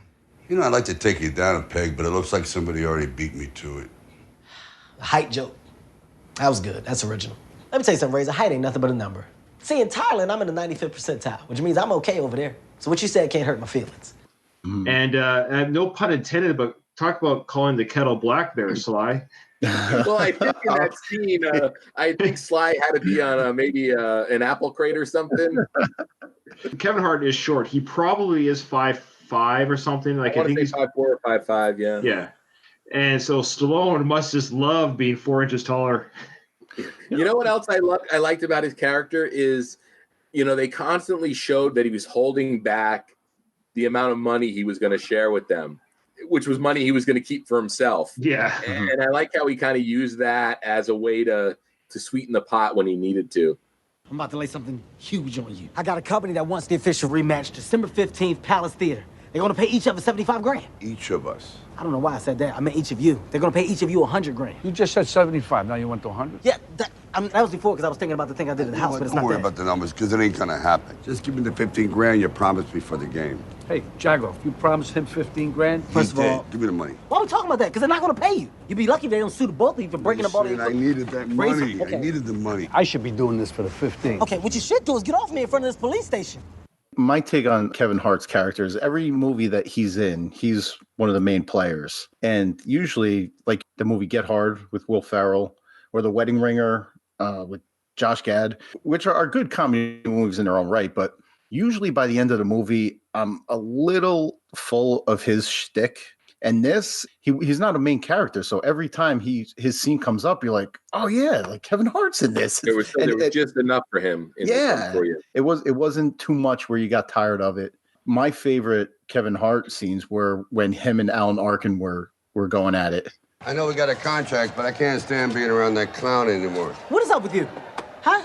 You know, I'd like to take you down a peg, but it looks like somebody already beat me to it. A height joke. That was good. That's original. Let me tell you something, Razor. Height ain't nothing but a number. See, in Thailand, I'm in the 95th percentile, which means I'm okay over there. So what you said can't hurt my feelings. And no pun intended, but talk about calling the kettle black there, Sly. Well, I think in that scene, I think Sly had to be on maybe an apple crate or something. Kevin Hart is short. He probably is 5'5" or something. Like I think he's 5'4" or 5'5", yeah. Yeah. And so Stallone must just love being 4 inches taller. You know what else I liked about his character is, you know, they constantly showed that he was holding back the amount of money he was going to share with them, which was money he was going to keep for himself. Yeah. And I like how he kind of used that as a way to sweeten the pot when he needed to. I'm about to lay something huge on you. I got a company that wants the official rematch, December 15th, Palace Theater. They're going to pay each of us $75,000. Each of us? I don't know why I said that. I meant each of you. They're going to pay each of you $100,000. You just said 75. Now you went to 100. Yeah, that was before because I was thinking about the thing I did in the house, but it's Don't not worry that. about the numbers, because it ain't gonna happen. Just give me the $15,000 you promised me for the game. Hey, Jago, you promised him 15 grand. First of all, give me the money. Why are we talking about that? Because they're not going to pay you. You'd be lucky if they don't sue the both of you for breaking up all the I needed that money. Okay. I needed the money. I should be doing this for the 15. Okay, what you should do is get off me in front of this police station. My take on Kevin Hart's character is every movie that he's in, he's one of the main players. And usually, like the movie Get Hard with Will Ferrell or The Wedding Ringer with Josh Gad, which are good comedy movies in their own right. But usually by the end of the movie, I'm a little full of his shtick. And this, he's not a main character. So every time his scene comes up, you're like, oh yeah, like Kevin Hart's in this. There was just enough for him. For you. It wasn't too much where you got tired of it. My favorite Kevin Hart scenes were when him and Alan Arkin were going at it. I know we got a contract, but I can't stand being around that clown anymore. What is up with you? Huh?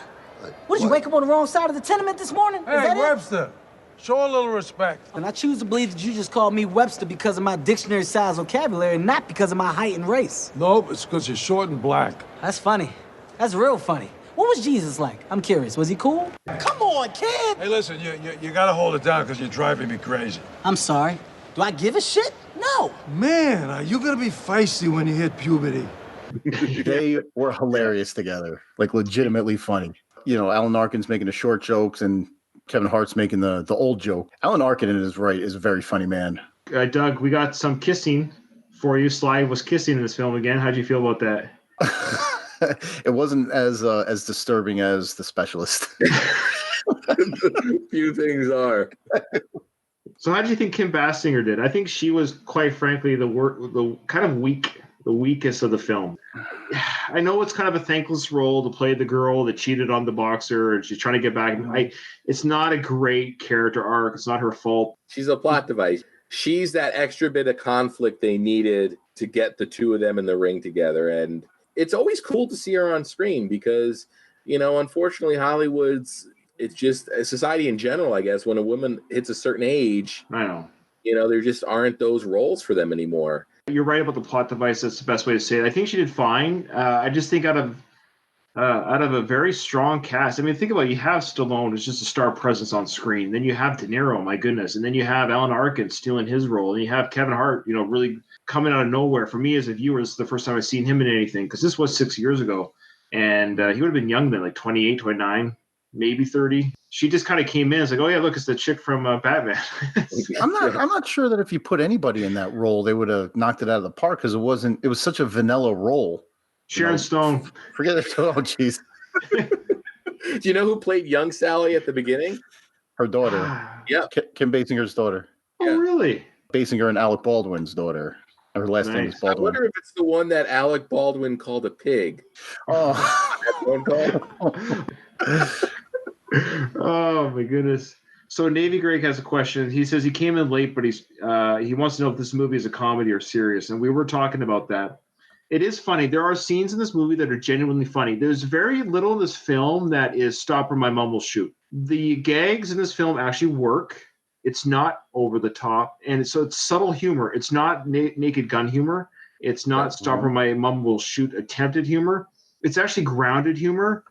What did you wake up on the wrong side of the tenement this morning? Hey, Webster, show a little respect. And I choose to believe that you just called me Webster because of my dictionary-sized vocabulary and not because of my height and race. Nope, it's because you're short and black. That's funny. That's real funny. What was Jesus like? I'm curious. Was he cool? Come on, kid! Hey, listen, you gotta hold it down because you're driving me crazy. I'm sorry. Do I give a shit? No. Man, are you gonna be feisty when you hit puberty? They were hilarious together, like legitimately funny. You know, Alan Arkin's making the short jokes and Kevin Hart's making the old joke. Alan Arkin is a very funny man. Doug, we got some kissing for you. Sly was kissing in this film again. How'd you feel about that? It wasn't as disturbing as The Specialist. Few things are. So how do you think Kim Basinger did? I think she was, quite frankly, the kind of the weakest of the film. I know it's kind of a thankless role to play the girl that cheated on the boxer and she's trying to get back. It's not a great character arc. It's not her fault. She's a plot device. she's that extra bit of conflict they needed to get the two of them in the ring together. And it's always cool to see her on screen because, you know, unfortunately, it's just a society in general, I guess, when a woman hits a certain age, I know, you know, there just aren't those roles for them anymore. You're right about the plot device. That's the best way to say it. I think she did fine. I just think out of a very strong cast. I mean, think about it. You have Stallone, who's just a star presence on screen. Then you have De Niro, my goodness. And then you have Alan Arkin stealing his role. And you have Kevin Hart, you know, really coming out of nowhere. For me as a viewer, it's the first time I've seen him in anything because this was 6 years ago. And he would have been young then, like 28, 29, maybe 30. She just kind of came in. It's like, oh, yeah, look, it's the chick from Batman. I'm not sure that if you put anybody in that role, they would have knocked it out of the park because it was such a vanilla role. Sharon Stone. Forget it. Oh, jeez. Do you know who played young Sally at the beginning? Her daughter. Yeah. Kim Basinger's daughter. Oh, really? Basinger and Alec Baldwin's daughter. Her last name is I Baldwin. wonder if it's the one that Alec Baldwin called a pig. Oh. That one call? Oh, my goodness. So Navy Greg has a question. He says he came in late, but he wants to know if this movie is a comedy or serious. And we were talking about that. It is funny. There are scenes in this movie that are genuinely funny. There's very little in this film that is stop or my mom will shoot. The gags in this film actually work. It's not over the top. And so it's subtle humor. It's not Naked Gun humor. It's not stop or my mom will shoot attempted humor. It's actually grounded humor.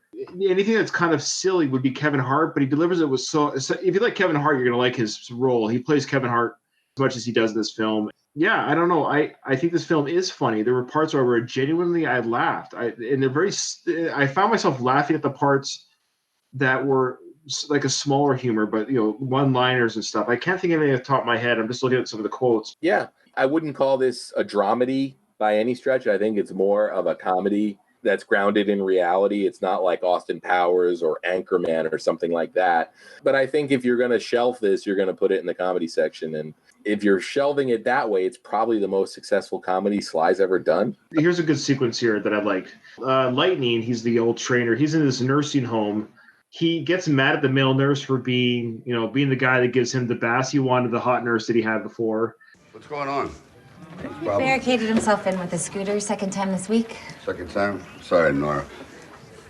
Anything that's kind of silly would be Kevin Hart, but he delivers it with so if you like Kevin Hart, you're going to like his role. He plays Kevin Hart as much as he does in this film. Yeah, I don't know. I think this film is funny. There were parts where genuinely I laughed. I found myself laughing at the parts that were like a smaller humor, but you know, one-liners and stuff. I can't think of anything off the top of my head. I'm just looking at some of the quotes. Yeah, I wouldn't call this a dramedy by any stretch. I think it's more of a comedy that's grounded in reality. It's not like Austin Powers or Anchorman or something like that. But I think if you're going to shelf this, you're going to put it in the comedy section. And if you're shelving it that way, it's probably the most successful comedy Sly's ever done. Here's a good sequence here that I liked. Lightning, he's the old trainer. He's in this nursing home. He gets mad at the male nurse for being the guy that gives him the bass he wanted, the hot nurse that he had before. What's going on? He barricaded himself in with a scooter second time this week. Second time? Sorry, Nora.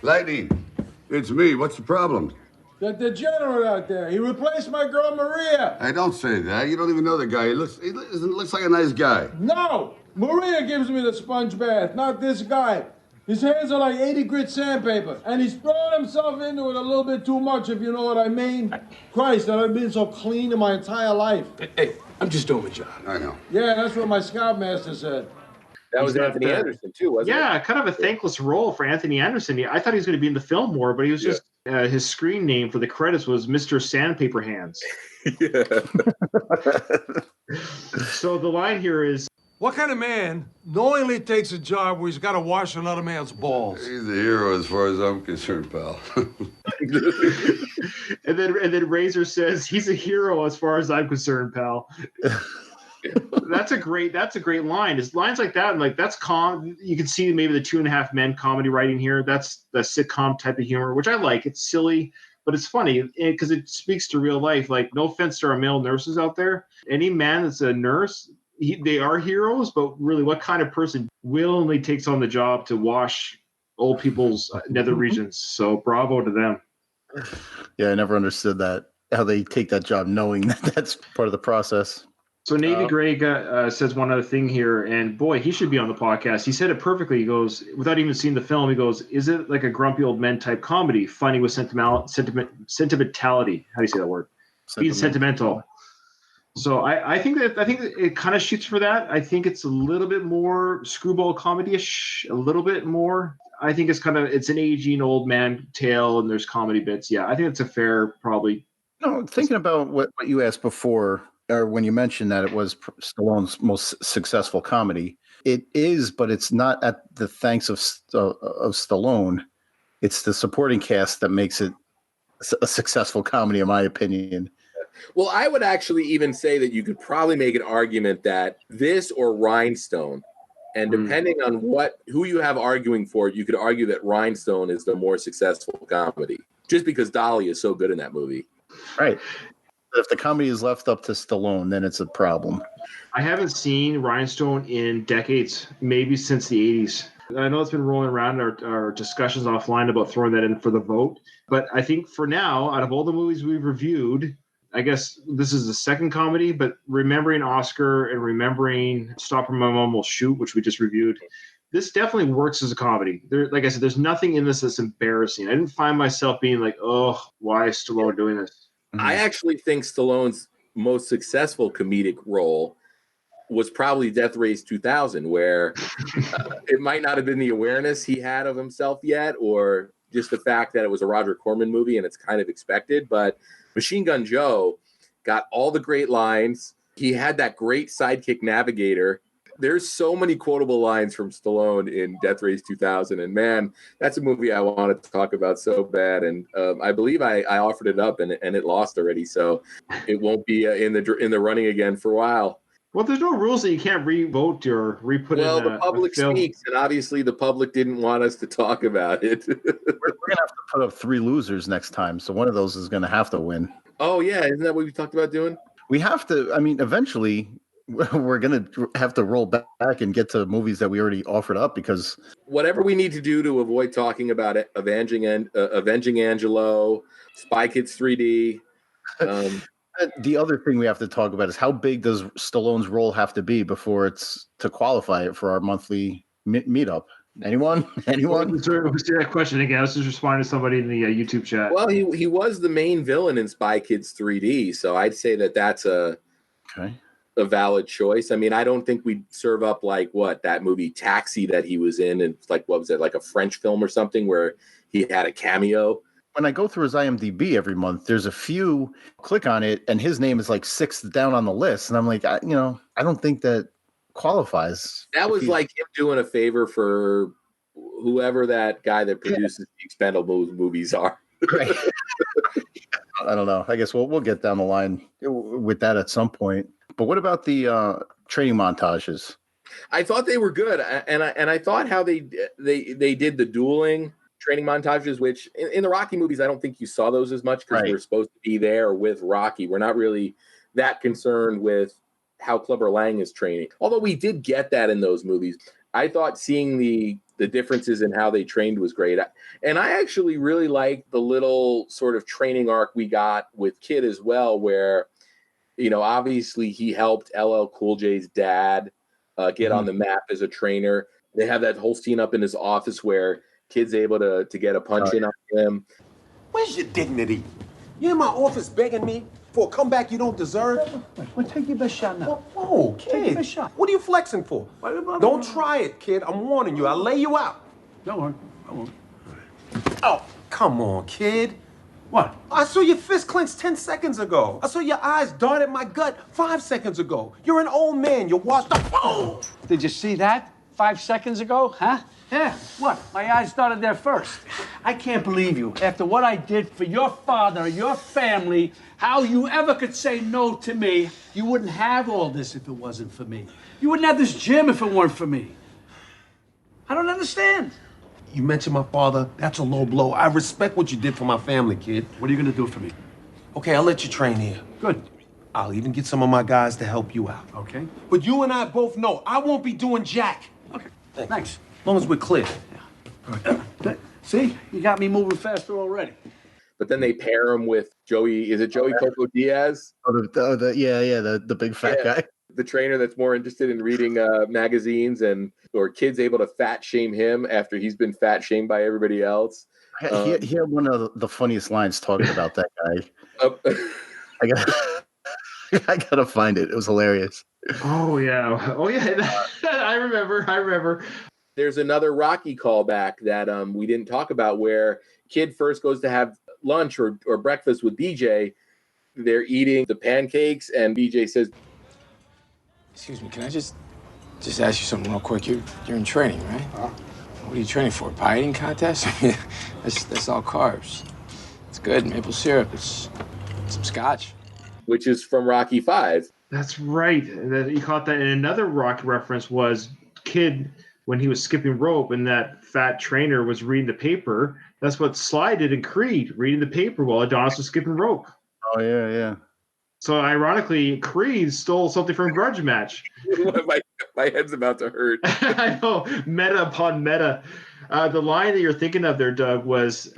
Lightning, it's me. What's the problem? That degenerate out there. He replaced my girl Maria. Hey, don't say that. You don't even know the guy. He looks like a nice guy. No! Maria gives me the sponge bath, not this guy. His hands are like 80 grit sandpaper, and he's throwing himself into it a little bit too much, if you know what I mean. Christ, I've never been so clean in my entire life. Hey, I'm just doing my job. I know. Yeah, that's what my scoutmaster said. That was Anthony Anderson, too, wasn't it? Yeah, kind of a thankless role for Anthony Anderson. I thought he was going to be in the film more, but he was just his screen name for the credits was Mr. Sandpaper Hands. Yeah. So the line here is, What kind of man knowingly takes a job where he's got to wash another man's balls? He's a hero as far as I'm concerned, pal. and then Razor says, he's a hero as far as I'm concerned, pal. That's a great line. It's lines like that, and like that's calm. You can see maybe the 2.5 Men comedy writing here. That's the sitcom type of humor, which I like. It's silly, but it's funny because it speaks to real life. Like, no offense to our male nurses out there. Any man that's a nurse, they are heroes, but really, what kind of person willingly takes on the job to wash old people's nether regions? So bravo to them. Yeah, I never understood that, how they take that job knowing that that's part of the process. So Navy Greg says one other thing here, and boy, he should be on the podcast. He said it perfectly. He goes, without even seeing the film, he goes, is it like a grumpy old men type comedy, funny with sentimentality? How do you say that word? Being sentimental. So I think that it kind of shoots for that. I think it's a little bit more screwball comedy-ish, a little bit more. I think it's an aging old man tale, and there's comedy bits. Yeah, I think it's a fair probably. No, thinking about what you asked before, or when you mentioned that it was Stallone's most successful comedy, it is, but it's not at the thanks of Stallone. It's the supporting cast that makes it a successful comedy, in my opinion. Well, I would actually even say that you could probably make an argument that this or Rhinestone, and depending on who you have arguing for it, you could argue that Rhinestone is the more successful comedy, just because Dolly is so good in that movie. Right. If the comedy is left up to Stallone, then it's a problem. I haven't seen Rhinestone in decades, maybe since the 80s. I know it's been rolling around in our discussions offline about throwing that in for the vote. But I think for now, out of all the movies we've reviewed, I guess this is the second comedy, but remembering Oscar and remembering Stop or My Mom Will Shoot, which we just reviewed, this definitely works as a comedy. Like I said, there's nothing in this that's embarrassing. I didn't find myself being like, oh, why is Stallone doing this? I actually think Stallone's most successful comedic role was probably Death Race 2000, where it might not have been the awareness he had of himself yet, or just the fact that it was a Roger Corman movie and it's kind of expected. But Machine Gun Joe got all the great lines. He had that great sidekick Navigator. There's so many quotable lines from Stallone in Death Race 2000. And man, that's a movie I wanted to talk about so bad. And I believe I offered it up and it lost already. So it won't be in the running again for a while. Well, there's no rules that you can't re-vote or re-put in. Well, the public speaks, and obviously the public didn't want us to talk about it. We're going to have to put up 3 losers next time, so one of those is going to have to win. Oh, yeah. Isn't that what we talked about doing? We have to. I mean, eventually, we're going to have to roll back and get to movies that we already offered up, because whatever we need to do to avoid talking about it, Avenging Angelo, Spy Kids 3D. The other thing we have to talk about is how big does Stallone's role have to be before it's to qualify it for our monthly meetup? Anyone? Let's do that question again. I was just responding to somebody in the YouTube chat. Well, he was the main villain in Spy Kids 3D, so I'd say that's a valid choice. I mean, I don't think we'd serve up like that movie Taxi that he was in, and like what was it, like a French film or something where he had a cameo. When I go through his IMDb every month, there's a few, click on it, and his name is like 6th down on the list. And I'm like, I don't think that qualifies. That was like him doing a favor for whoever that guy that produces the Expendables movies are. Right. I don't know. I guess we'll get down the line with that at some point. But what about the training montages? I thought they were good. And I thought how they did the dueling training montages, which in the Rocky movies, I don't think you saw those as much because we're supposed to be there with Rocky. We're not really that concerned with how Clubber Lang is training. Although we did get that in those movies. I thought seeing the differences in how they trained was great. And I actually really liked the little sort of training arc we got with Kid as well, where, obviously he helped LL Cool J's dad get on the map as a trainer. They have that whole scene up in his office where Kid's able to get a punch in on him. Where's your dignity? You're in my office begging me for a comeback you don't deserve? Well, take your best shot now. Whoa, Take your kid. best shot. What are you flexing for? Don't try it, kid. I'm warning you. I'll lay you out. Don't worry. I won't. Oh, come on, kid. What? I saw your fist clench 10 seconds ago. I saw your eyes dart at my gut 5 seconds ago. You're an old man. You're washed up. Oh! Did you see that 5 seconds ago? Huh? Yeah. What? My eyes started there first. I can't believe you. After what I did for your father, your family, how you ever could say no to me. You wouldn't have all this if it wasn't for me. You wouldn't have this gym if it weren't for me. I don't understand. You mentioned my father. That's a low blow. I respect what you did for my family, kid. What are you going to do for me? Okay, I'll let you train here. Good. I'll even get some of my guys to help you out. Okay. But you and I both know I won't be doing jack. Okay. Thanks. As long as we're clear. Yeah. See? You got me moving faster already. But then they pair him with Joey. Is it Joey Coco Diaz? Oh, the big fat guy. The trainer that's more interested in reading magazines or kids able to fat shame him after he's been fat shamed by everybody else. He had one of the funniest lines talking about that guy. I gotta find it. It was hilarious. Oh yeah. I remember. There's another Rocky callback that we didn't talk about where Kid first goes to have lunch or breakfast with BJ. They're eating the pancakes and BJ says, Excuse me, can I just ask you something real quick? You're in training, right? What are you training for? Pie eating contest? I mean, that's all carbs. It's good, maple syrup. It's some scotch. Which is from Rocky 5. That's right. You caught that. And another Rocky reference was Kid when he was skipping rope and that fat trainer was reading the paper. That's what Sly did in Creed, reading the paper while Adonis was skipping rope. Oh, yeah. So ironically, Creed stole something from Grudge Match. my head's about to hurt. I know, meta upon meta. The line that you're thinking of there, Doug, was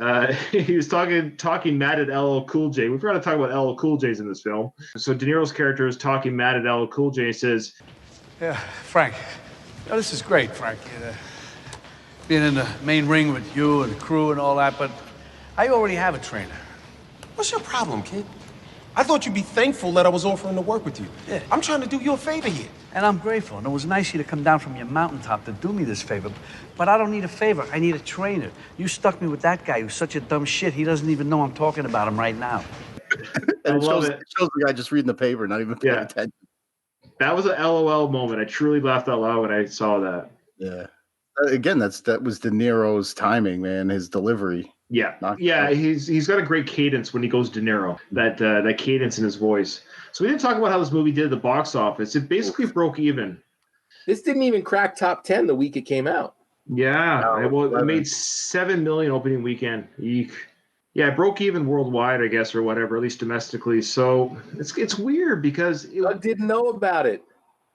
he was talking mad at LL Cool J. We forgot to talk about LL Cool J's in this film. So De Niro's character is talking mad at LL Cool J and says, Yeah, Frank. This is great, Frank. Being in the main ring with you and the crew and all that, but I already have a trainer. What's your problem, kid? I thought you'd be thankful that I was offering to work with you. Yeah. I'm trying to do you a favor here. And I'm grateful. And it was nice of you to come down from your mountaintop to do me this favor. But I don't need a favor. I need a trainer. You stuck me with that guy who's such a dumb shit. He doesn't even know I'm talking about him right now. And it shows the guy just reading the paper, not even paying attention. That was an LOL moment. I truly laughed out loud when I saw that. Yeah. Again, that was De Niro's timing, man. His delivery. Yeah, he's got a great cadence when he goes De Niro. That cadence in his voice. So we didn't talk about how this movie did at the box office. It basically broke even. This didn't even crack top 10 the week it came out. Yeah, it made $7 million opening weekend. Eek. Yeah, it broke even worldwide, I guess, or whatever, at least domestically. So it's weird because Doug didn't know about it.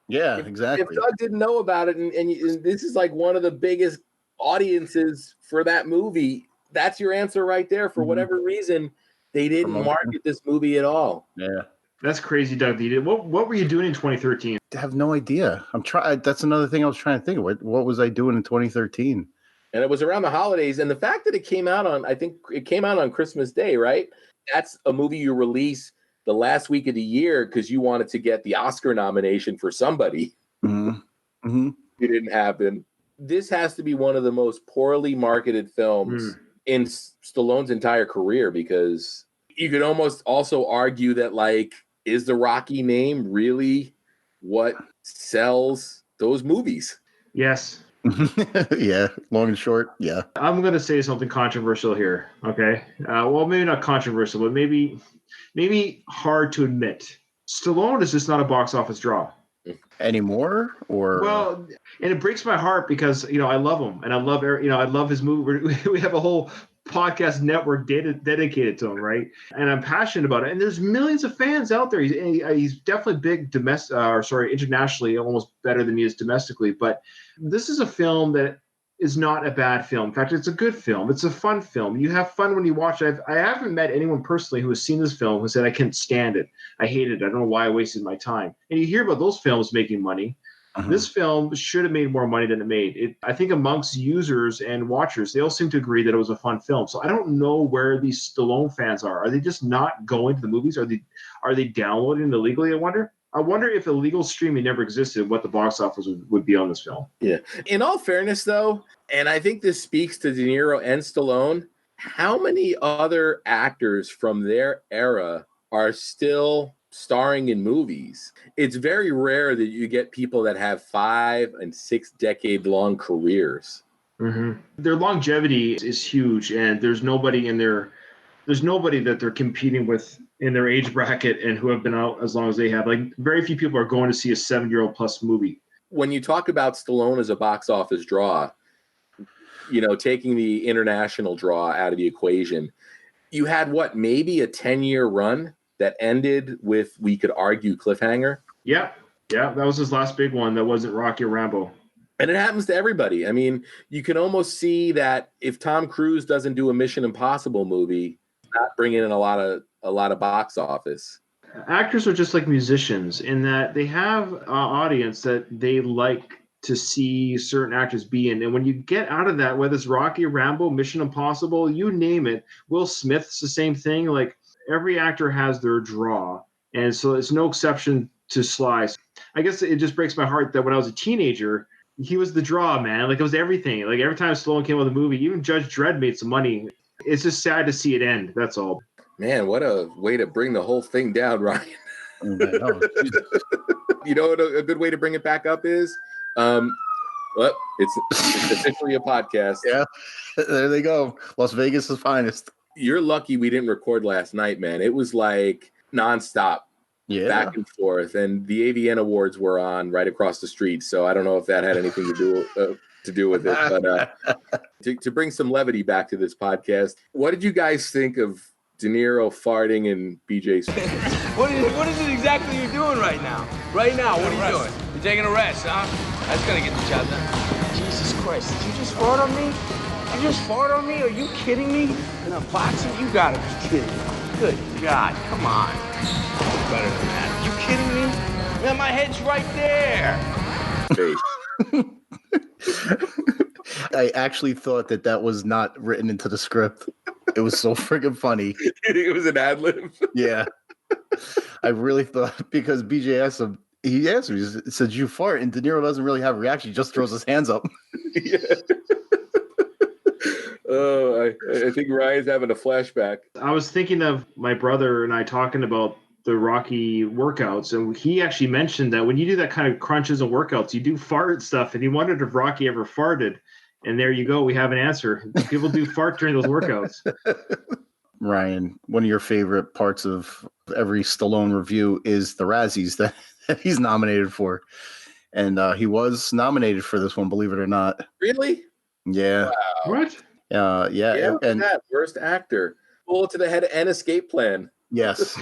Yeah, exactly. If Doug didn't know about it, and this is like one of the biggest audiences for that movie, that's your answer right there. For whatever reason, they didn't market this movie at all. Yeah. That's crazy, Doug. What were you doing in 2013? I have no idea. That's another thing I was trying to think of. What was I doing in 2013? And it was around the holidays. And the fact that it came out on Christmas Day, right? That's a movie you release the last week of the year because you wanted to get the Oscar nomination for somebody. Mm-hmm. Mm-hmm. It didn't happen. This has to be one of the most poorly marketed films in Stallone's entire career, because you could almost also argue that, like, is the Rocky name really what sells those movies? Yes. Yeah, long and short. Yeah. I'm going to say something controversial here. Okay. Well, maybe not controversial, but maybe hard to admit. Stallone is just not a box office draw anymore. Well, and it breaks my heart because I love him and I love his movie. We have a whole podcast network dedicated to him, right? And I'm passionate about it. And there's millions of fans out there. He's definitely big internationally, almost better than he is domestically. But this is a film that is not a bad film. In fact, it's a good film. It's a fun film. You have fun when you watch it. I haven't met anyone personally who has seen this film who said, I can't stand it. I hate it. I don't know why I wasted my time. And you hear about those films making money. This film should have made more money than it made. I think amongst users and watchers, they all seem to agree that it was a fun film. So I don't know where these Stallone fans are. Are they just not going to the movies? Are they downloading illegally? I wonder if illegal streaming never existed, what the box office would be on this film. Yeah. In all fairness, though, and I think this speaks to De Niro and Stallone, how many other actors from their era are still starring in movies? It's very rare that you get people that have 5 and 6 decade long careers. Mm-hmm. Their longevity is huge, and there's nobody that they're competing with in their age bracket and who have been out as long as they have. Like, very few people are going to see a 7-year-old plus movie. When you talk about Stallone as a box office draw, taking the international draw out of the equation, you had maybe a 10-year run that ended with, we could argue, cliffhanger. Yeah, that was his last big one. That wasn't Rocky or Rambo. And it happens to everybody. I mean, you can almost see that if Tom Cruise doesn't do a Mission Impossible movie, it's not bringing in a lot of box office. Actors are just like musicians in that they have an audience that they like to see certain actors be in. And when you get out of that, whether it's Rocky, Rambo, Mission Impossible, you name it, Will Smith's the same thing. Like, every actor has their draw. And so it's no exception to Sly. I guess it just breaks my heart that when I was a teenager, he was the draw, man. Like, it was everything. Like, every time Stallone came out with a movie, even Judge Dredd made some money. It's just sad to see it end. That's all. Man, what a way to bring the whole thing down, Ryan. You know what a good way to bring it back up is? Well, it's officially a podcast. Yeah, there they go. Las Vegas' finest. You're lucky we didn't record last night, man. It was like nonstop, back and forth. And the AVN Awards were on right across the street. So I don't know if that had anything to do with it. But to bring some levity back to this podcast, what did you guys think of De Niro farting in BJ's face? What is it exactly you're doing right now? Right now, what are you doing? You're taking a rest, huh? That's gonna get the job done. Jesus Christ, did you just fart on me? You just fart on me? Are you kidding me? In a boxing? You gotta be kidding me. Good God, come on. Better than that. You kidding me? Man, my head's right there. I actually thought that was not written into the script. It was so friggin' funny. It was an ad lib. Yeah. I really thought, because BJ asked him, he said, you fart, and De Niro doesn't really have a reaction. He just throws his hands up. Yeah. Oh, I think Ryan's having a flashback. I was thinking of my brother and I talking about the Rocky workouts, and he actually mentioned that when you do that kind of crunches and workouts, you do fart stuff, and he wondered if Rocky ever farted. And there you go. We have an answer. People do fart during those workouts. Ryan, one of your favorite parts of every Stallone review is the Razzies that he's nominated for. And he was nominated for this one, believe it or not. Really? Yeah. Wow. What? Yeah. And that worst actor. Bullet to the head and escape plan. Yes.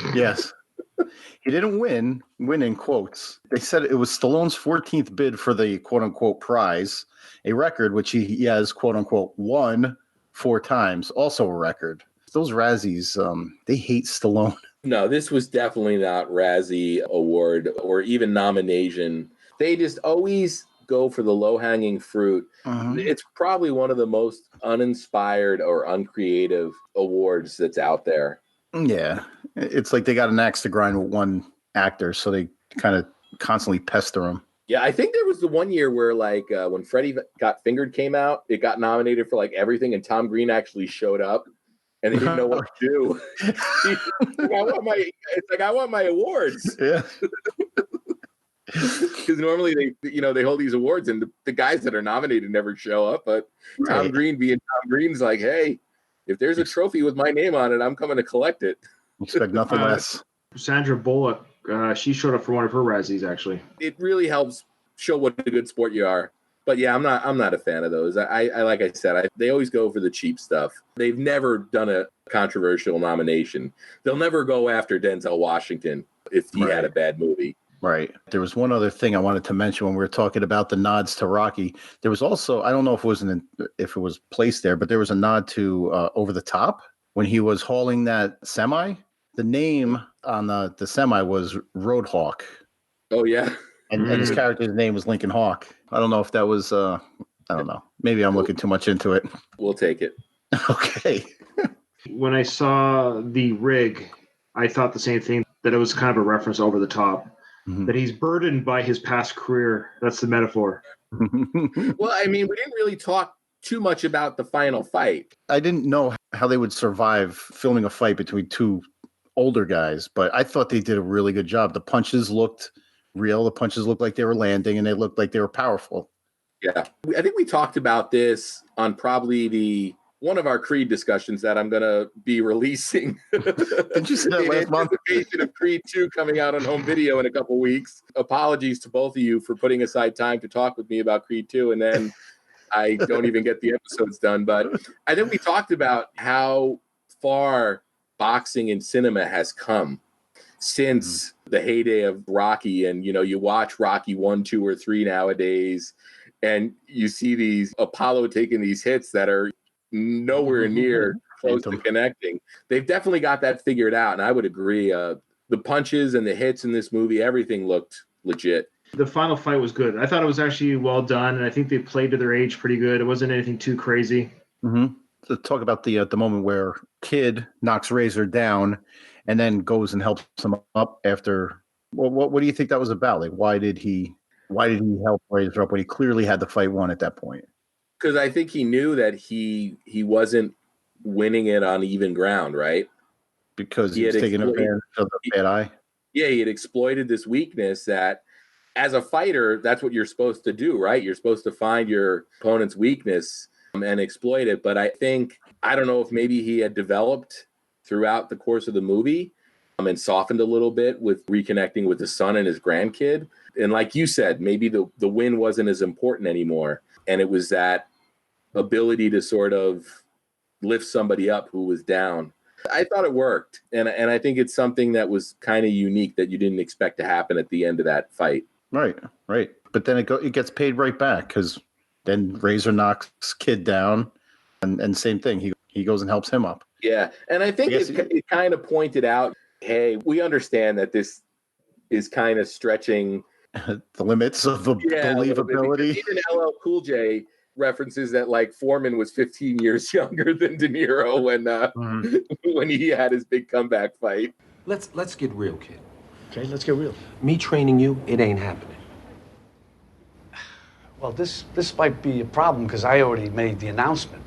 He didn't win in quotes. They said it was Stallone's 14th bid for the quote unquote prize, a record which he has quote unquote won 4 times, also a record. Those Razzies, they hate Stallone. No, this was definitely not Razzie Award or even nomination. They just always go for the low-hanging fruit. It's probably one of the most uninspired or uncreative awards that's out there. Yeah. It's like they got an axe to grind with one actor, so they kind of constantly pester him. Yeah, I think there was the one year where, like, when Freddie Got Fingered came out, it got nominated for, like, everything, and Tom Green actually showed up, and they didn't know what to do. I want my awards. Yeah. Because normally they hold these awards, and the guys that are nominated never show up, but Tom Green being Tom Green's like, hey, if there's a trophy with my name on it, I'm coming to collect it. Expect nothing less. Sandra Bullock, she showed up for one of her Razzies, actually. It really helps show what a good sport you are. But yeah, I'm not a fan of those. I like I said, they always go for the cheap stuff. They've never done a controversial nomination. They'll never go after Denzel Washington if he had a bad movie. Right. There was one other thing I wanted to mention when we were talking about the nods to Rocky. There was also, I don't know if it was placed there, but there was a nod to Over the Top when he was hauling that semi. The name on the semi was Roadhawk. Oh yeah. And his character's name was Lincoln Hawk. I don't know if that was I don't know. Maybe I'm looking too much into it. We'll take it. Okay. When I saw the rig, I thought the same thing, that it was kind of a reference Over the Top. That he's burdened by his past career. That's the metaphor. Well, I mean, we didn't really talk too much about the final fight. I didn't know how they would survive filming a fight between 2 older guys, but I thought they did a really good job. The punches looked real. The punches looked like they were landing, and they looked like they were powerful. Yeah. I think we talked about this on probably one of our Creed discussions that I'm going to be releasing. Did you say that last month? In anticipation of Creed 2 coming out on home video in a couple weeks. Apologies to both of you for putting aside time to talk with me about Creed 2, and then I don't even get the episodes done. But I think we talked about how far boxing and cinema has come since the heyday of Rocky. And, you watch Rocky 1, 2, or 3 nowadays, and you see these Apollo taking these hits that are nowhere near close to connecting. They've definitely got that figured out, and I would agree. The punches and the hits in this movie, everything looked legit. The final fight was good. I thought it was actually well done, and I think they played to their age pretty good. It wasn't anything too crazy. To talk about the moment where Kid knocks Razor down and then goes and helps him up after. Well, what do you think that was about? Like, why did he help Razor up when he clearly had the fight won at that point? Because I think he knew that he wasn't winning it on even ground, right? Because he was taking advantage of the bad eye? Yeah, he had exploited this weakness that, as a fighter, that's what you're supposed to do, right? You're supposed to find your opponent's weakness and exploit it. But I don't know if maybe he had developed throughout the course of the movie and softened a little bit with reconnecting with his son and his grandkid. And like you said, maybe the win wasn't as important anymore. And it was that ability to sort of lift somebody up who was down. I thought it worked. And I think it's something that was kind of unique that you didn't expect to happen at the end of that fight. Right. But then it gets paid right back because then Razor knocks Kid down, and same thing. He goes and helps him up. Yeah. And I think it kind of pointed out, hey, we understand that this is kind of stretching the limits of the believability. Even LL Cool J references that like Foreman was 15 years younger than De Niro when he had his big comeback fight. Let's get real, kid. Okay, let's get real. Me training you, it ain't happening. Well, this might be a problem because I already made the announcement.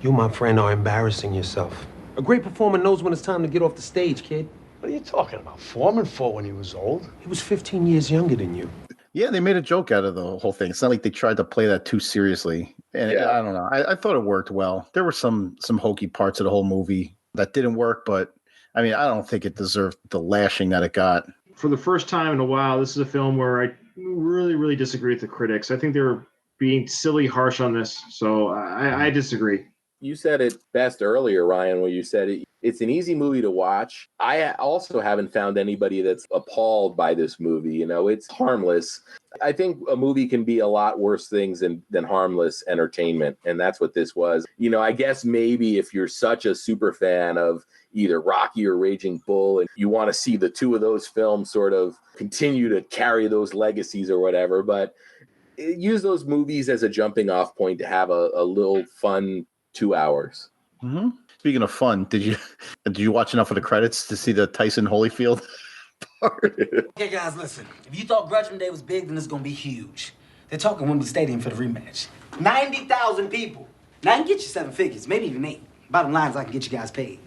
You, my friend, are embarrassing yourself. A great performer knows when it's time to get off the stage, kid. What are you talking about? Foreman fought when he was old. He was 15 years younger than you. Yeah, they made a joke out of the whole thing. It's not like they tried to play that too seriously. And I don't know. I thought it worked well. There were some hokey parts of the whole movie that didn't work, but I mean, I don't think it deserved the lashing that it got. For the first time in a while, this is a film where I really, really disagree with the critics. I think they were being silly harsh on this, so I disagree. You said it best earlier, Ryan, where you said it's an easy movie to watch. I also haven't found anybody that's appalled by this movie. You know, it's harmless. I think a movie can be a lot worse things than harmless entertainment, and that's what this was. You know, I guess maybe if you're such a super fan of either Rocky or Raging Bull, and you want to see the two of those films sort of continue to carry those legacies or whatever, but use those movies as a jumping off point to have a little fun 2 hours. Mm-hmm. Speaking of fun, did you watch enough of the credits to see the Tyson Holyfield part? Okay, guys, listen. If you thought Grudge Day was big, then it's going to be huge. They're talking Wembley Stadium for the rematch. 90,000 people. Now, I can get you 7 figures, maybe even 8. Bottom line is I can get you guys paid.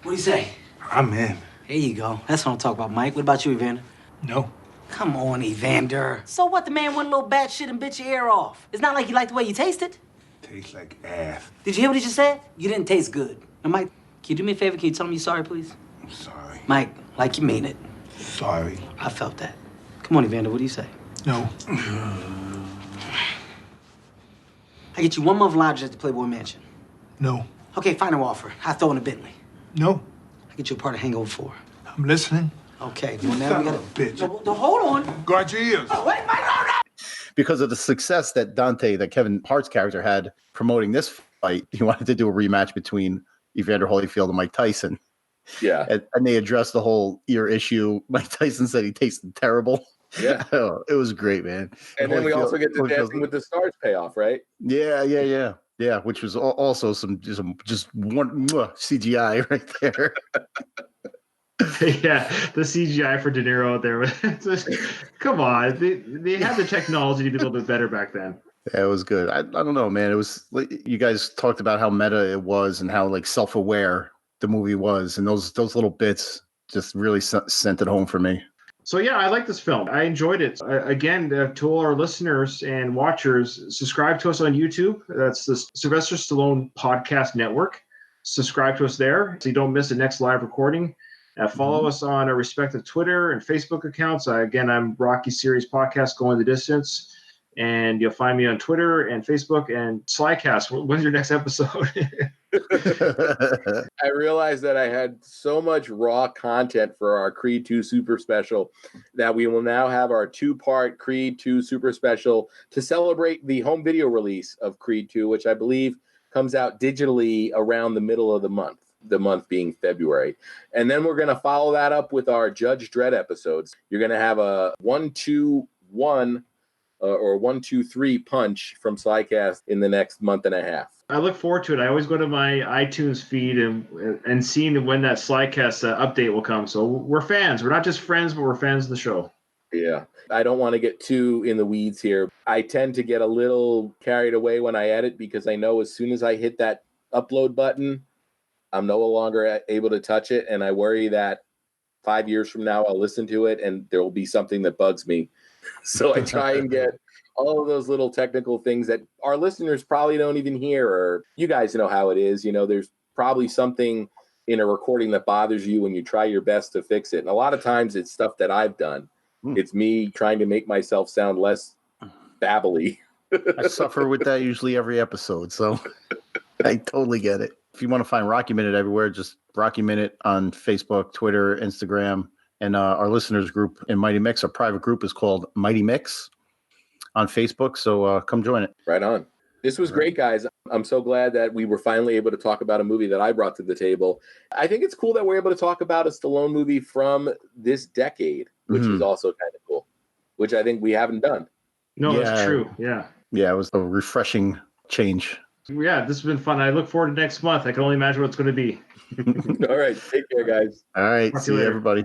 What do you say? I'm in. There you go. That's what I'm talking about, Mike. What about you, Evander? No. Come on, Evander. So what? The man went a little bad shit and bit your ear off. It's not like you like the way you tasted. Tastes like ass. Did you hear what he just said? You didn't taste good. Now, Mike, can you do me a favor? Can you tell him you're sorry, please? I'm sorry. Mike, like you mean it. Sorry. I felt that. Come on, Evander, what do you say? No. I get you 1 month lounge at the Playboy Mansion. No. Okay, final offer. I throw in a Bentley. No. I get you a part of Hangover 4. I'm listening. Okay, well, now we got a bitch. No, hold on. Guard your ears. Oh, wait, Mike, no. Because of the success that Kevin Hart's character had promoting this fight, he wanted to do a rematch between Evander Holyfield and Mike Tyson. Yeah. And they addressed the whole ear issue. Mike Tyson said he tasted terrible. Yeah. Oh, it was great, man. And then we also get the Dancing with the Stars payoff, right? Yeah, which was also some just one CGI right there. Yeah, the CGI for De Niro out there. Come on, they had the technology to be a little bit better back then. Yeah, it was good. I don't know, man. It was you guys talked about how meta it was and how like self-aware the movie was, and those little bits just really sent it home for me. So yeah, I like this film. I enjoyed it. Again, to all our listeners and watchers, subscribe to us on YouTube. That's the Sylvester Stallone Podcast Network. Subscribe to us there so you don't miss the next live recording. Follow us on our respective Twitter and Facebook accounts. Again, I'm Rocky Series Podcast, Going the Distance. And you'll find me on Twitter and Facebook and Slycast. When's your next episode? I realized that I had so much raw content for our Creed 2 Super Special that we will now have our 2-part Creed 2 Super Special to celebrate the home video release of Creed 2, which I believe comes out digitally around the middle of the month being February. And then we're going to follow that up with our Judge Dredd episodes. You're going to have a 1-2-1 or 1-2-3 punch from Slycast in the next month and a half. I look forward to it. I always go to my iTunes feed and seeing when that Slycast update will come. So we're fans. We're not just friends, but we're fans of the show. Yeah. I don't want to get too in the weeds here. I tend to get a little carried away when I edit because I know as soon as I hit that upload button, I'm no longer able to touch it. And I worry that 5 years from now, I'll listen to it and there will be something that bugs me. So I try and get all of those little technical things that our listeners probably don't even hear, or you guys know how it is. You know, there's probably something in a recording that bothers you and you try your best to fix it. And a lot of times it's stuff that I've done. It's me trying to make myself sound less babbly. I suffer with that usually every episode, so I totally get it. If you want to find Rocky Minute everywhere, just Rocky Minute on Facebook, Twitter, Instagram, and our listeners group in Mighty Mix. Our private group is called Mighty Mix on Facebook. So come join it. Right on. This was great, guys. I'm so glad that we were finally able to talk about a movie that I brought to the table. I think it's cool that we're able to talk about a Stallone movie from this decade, which is also kind of cool, which I think we haven't done. No, that's true. Yeah. Yeah, it was a refreshing change. Yeah, this has been fun. I look forward to next month. I can only imagine what it's going to be. All right. Take care, guys. All right. Talk to See you you, later. everybody.